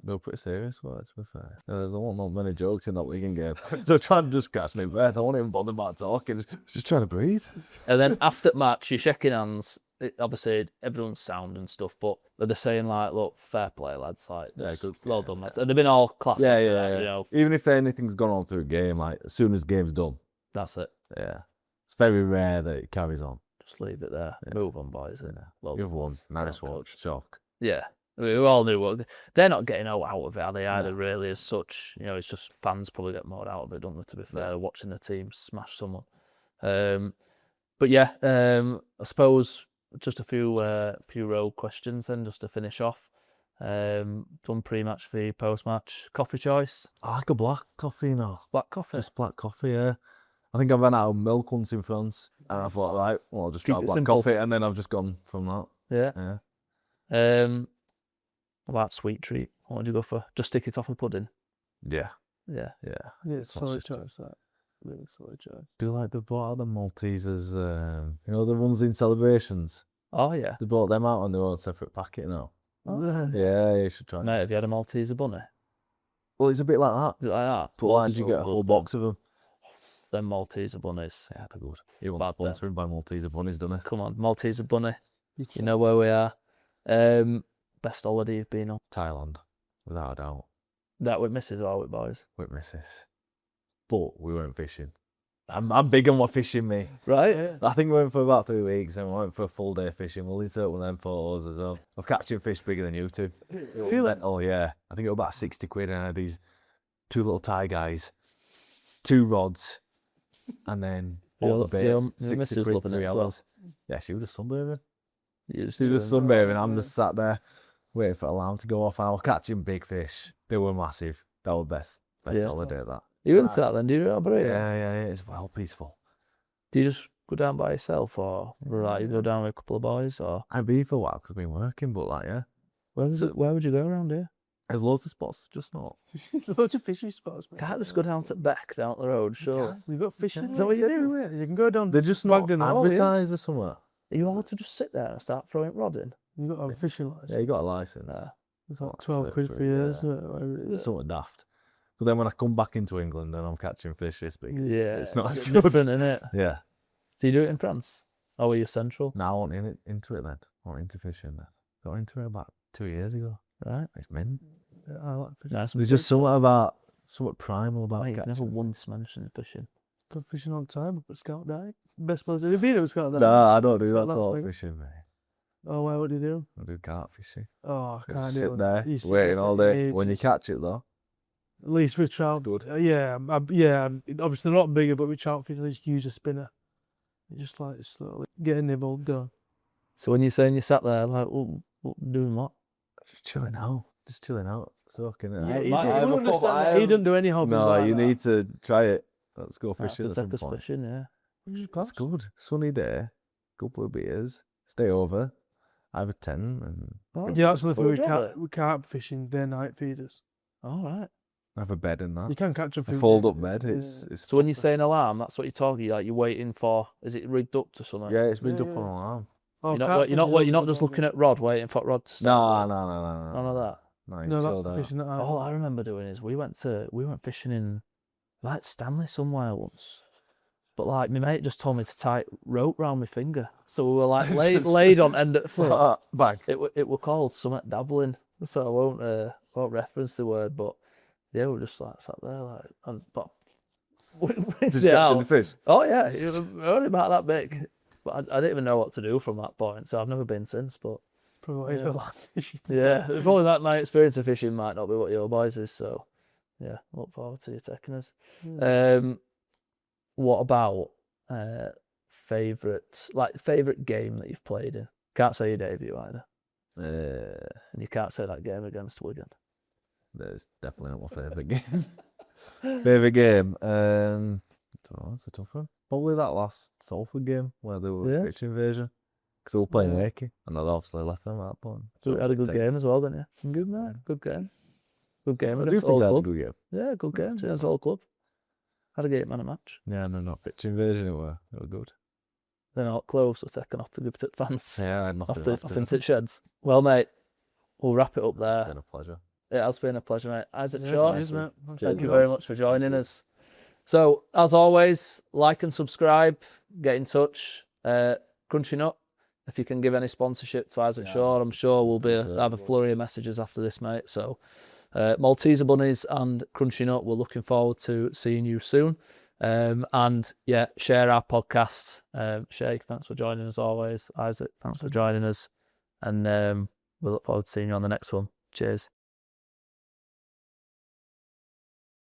They're pretty serious about it, to be fair. There weren't not many jokes in that Wigan game. So trying to just catch me breath. I won't even bother about talking. Just trying to breathe. And then after match, you're shaking hands. Obviously, everyone's sound and stuff, but they're saying like, "Look, fair play, lads. Like, good, well done, lads." And they've been all classic. Yeah. You know, even if anything's gone on through a game, like as soon as the game's done, that's it. Yeah, it's very rare that it carries on. Just leave it there. Yeah. Move on, boys. Yeah. Well, you've won. Nice watch. Shock. Yeah. We all knew what they're not getting out of it, are they? Either really, as such. You know, it's just fans probably get more out of it, don't they? To be fair, watching the team smash someone. But yeah, I suppose just a few road questions then, just to finish off. Done pre-match fee, post-match. Coffee choice? I like a black coffee now. Black coffee? Just black coffee, yeah. I think I've run out of milk once in France, and I thought, right, well, I'll just try black coffee, and then I've just gone from that. Yeah. What about sweet treat? What would you go for? Just stick it off a pudding? Yeah. Yeah, solid choice, that. Really solid choice. Do you like they brought out the Maltesers, you know, the ones in celebrations? Oh, yeah. They brought them out on their own separate packet now. Oh. Yeah, you should try. Mate, have you had a Malteser bunny? Well, it's a bit like that. Is it like that? But why did you get a whole box of them? Them Malteser bunnies. Yeah, they're good. He wants sponsored by Malteser bunnies, doesn't he? Come on, Malteser bunny. You know where we are. Best holiday you've been on? Thailand, without a doubt. That with missus or with boys? With missus. But we weren't fishing. I'm big on what fishing, me. Right? Yeah. I think we went for about 3 weeks and we went for a full day fishing. We'll insert one of them photos as well. Of catching fish bigger than you two. Really? Oh, yeah. I think it was about 60 quid and I had these 2 little Thai guys, 2 rods, and then all the bait. 60 quid, 3 hours. Well. Yeah, she was just sunbathing. She was just sunbathing. I'm just sat there waiting for alarm to go off. I was catching big fish. They were massive. That was best holiday at that. You into that then, do you? Yeah. It's well peaceful. Do you just go down by yourself, or you go down with a couple of boys, or? I've been for a while because I've been working, but Where would you go around here? There's loads of spots, just not. Loads of fishing spots, mate. Can't just go down to Beck, down the road, sure. We've got fishing. Is that what you do? Everywhere. You can go down. They're just not advertised or somewhere. Are you allowed to just sit there and start throwing rod in? You got a fishing license. Yeah, you got a license. It's like 12 quid for years. It's something daft. But then when I come back into England and I'm catching fish, it's big. Yeah, it's not as good. Different, isn't it? Yeah. Do you do it in France? Or were you central? No, I went into it then. I went into fishing then. Got into it about 2 years ago. Right. It's mint. Yeah, I like fishing. Nice. There's just something primal about You've catching. never once mentioned fishing. Go fishing all the time up at Scout Dyke. Best place. Have you been at Scout Dyke? No, I don't do that sort of fishing, mate. Oh, what do you do? I do carp fishing. Oh, I can't do sit it. there waiting all day. Ages. When you catch it though, at least with trout. Good. Yeah. Obviously they're not bigger, but with trout fish, at least use a spinner. You just like slowly get a nibble done. So when you're saying you sat there, like, doing what? Just chilling out, soaking it. Yeah, out. He doesn't do any hobbies. No, like you that. need to try it. Let's go fishing. At some Take us point. fishing, yeah. It's good. Sunny day, couple of beers, stay over. I have a tent and Yeah, that's another thing. We carp fishing, they're night feeders. All right. I have a bed in that. You can catch a A few. fold-up bed. It's So when you say an alarm, that's what you're talking. You're waiting for. Is it rigged up to something? yeah, it's rigged up Yeah. on alarm. Oh, You're not just looking at rod, waiting for rod to start. No. None of that. No, that's the fishing that I. All I remember doing is we went fishing in like Stanley somewhere once. But like my mate just told me to tie rope round my finger, so we were like laid on end at foot. Bag. It were called something dabbling, so I won't reference the word, but yeah, we were just like sat there like Just catching the fish. Oh yeah, it was only about that big, but I didn't even know what to do from that point, so I've never been since. But Probably don't like fishing. yeah, probably that my experience of fishing might not be what your boys is. So yeah, look forward to you taking us. What about favourite game that you've played in? Can't say your debut either. And you can't say that game against Wigan. That's definitely not my favourite game. Favourite game? Don't know, it's a tough one. Probably that last Salford game where they were pitch invasion. Because we were playing Yeah. Wakey, and I'd obviously left them at that point. You had a good game as well, didn't you? Good man, good game. Good game I do against think Old that's a Club. good game. Yeah, good game against Old Club. Had a 8-man a match. Yeah, no, not pitch invasion, it were good. Then all clothes were taken off to give to fans. Yeah, I had nothing Off into sheds. Well, mate, we'll wrap it up there. It's been a pleasure. It has been a pleasure, mate. Isaac Yeah, Shaw, cheers, mate. thank you very much for joining us. So, as always, like and subscribe, get in touch. Crunchy Nut, if you can give any sponsorship to Isaac Shaw, I'm sure we'll have a flurry of messages after this, mate. So, Malteser Bunnies and Crunchy Nut, we're looking forward to seeing you soon. And yeah, share our podcast. Shay, thanks for joining us always. Isaac, thanks for joining us. And we look forward to seeing you on the next one. Cheers.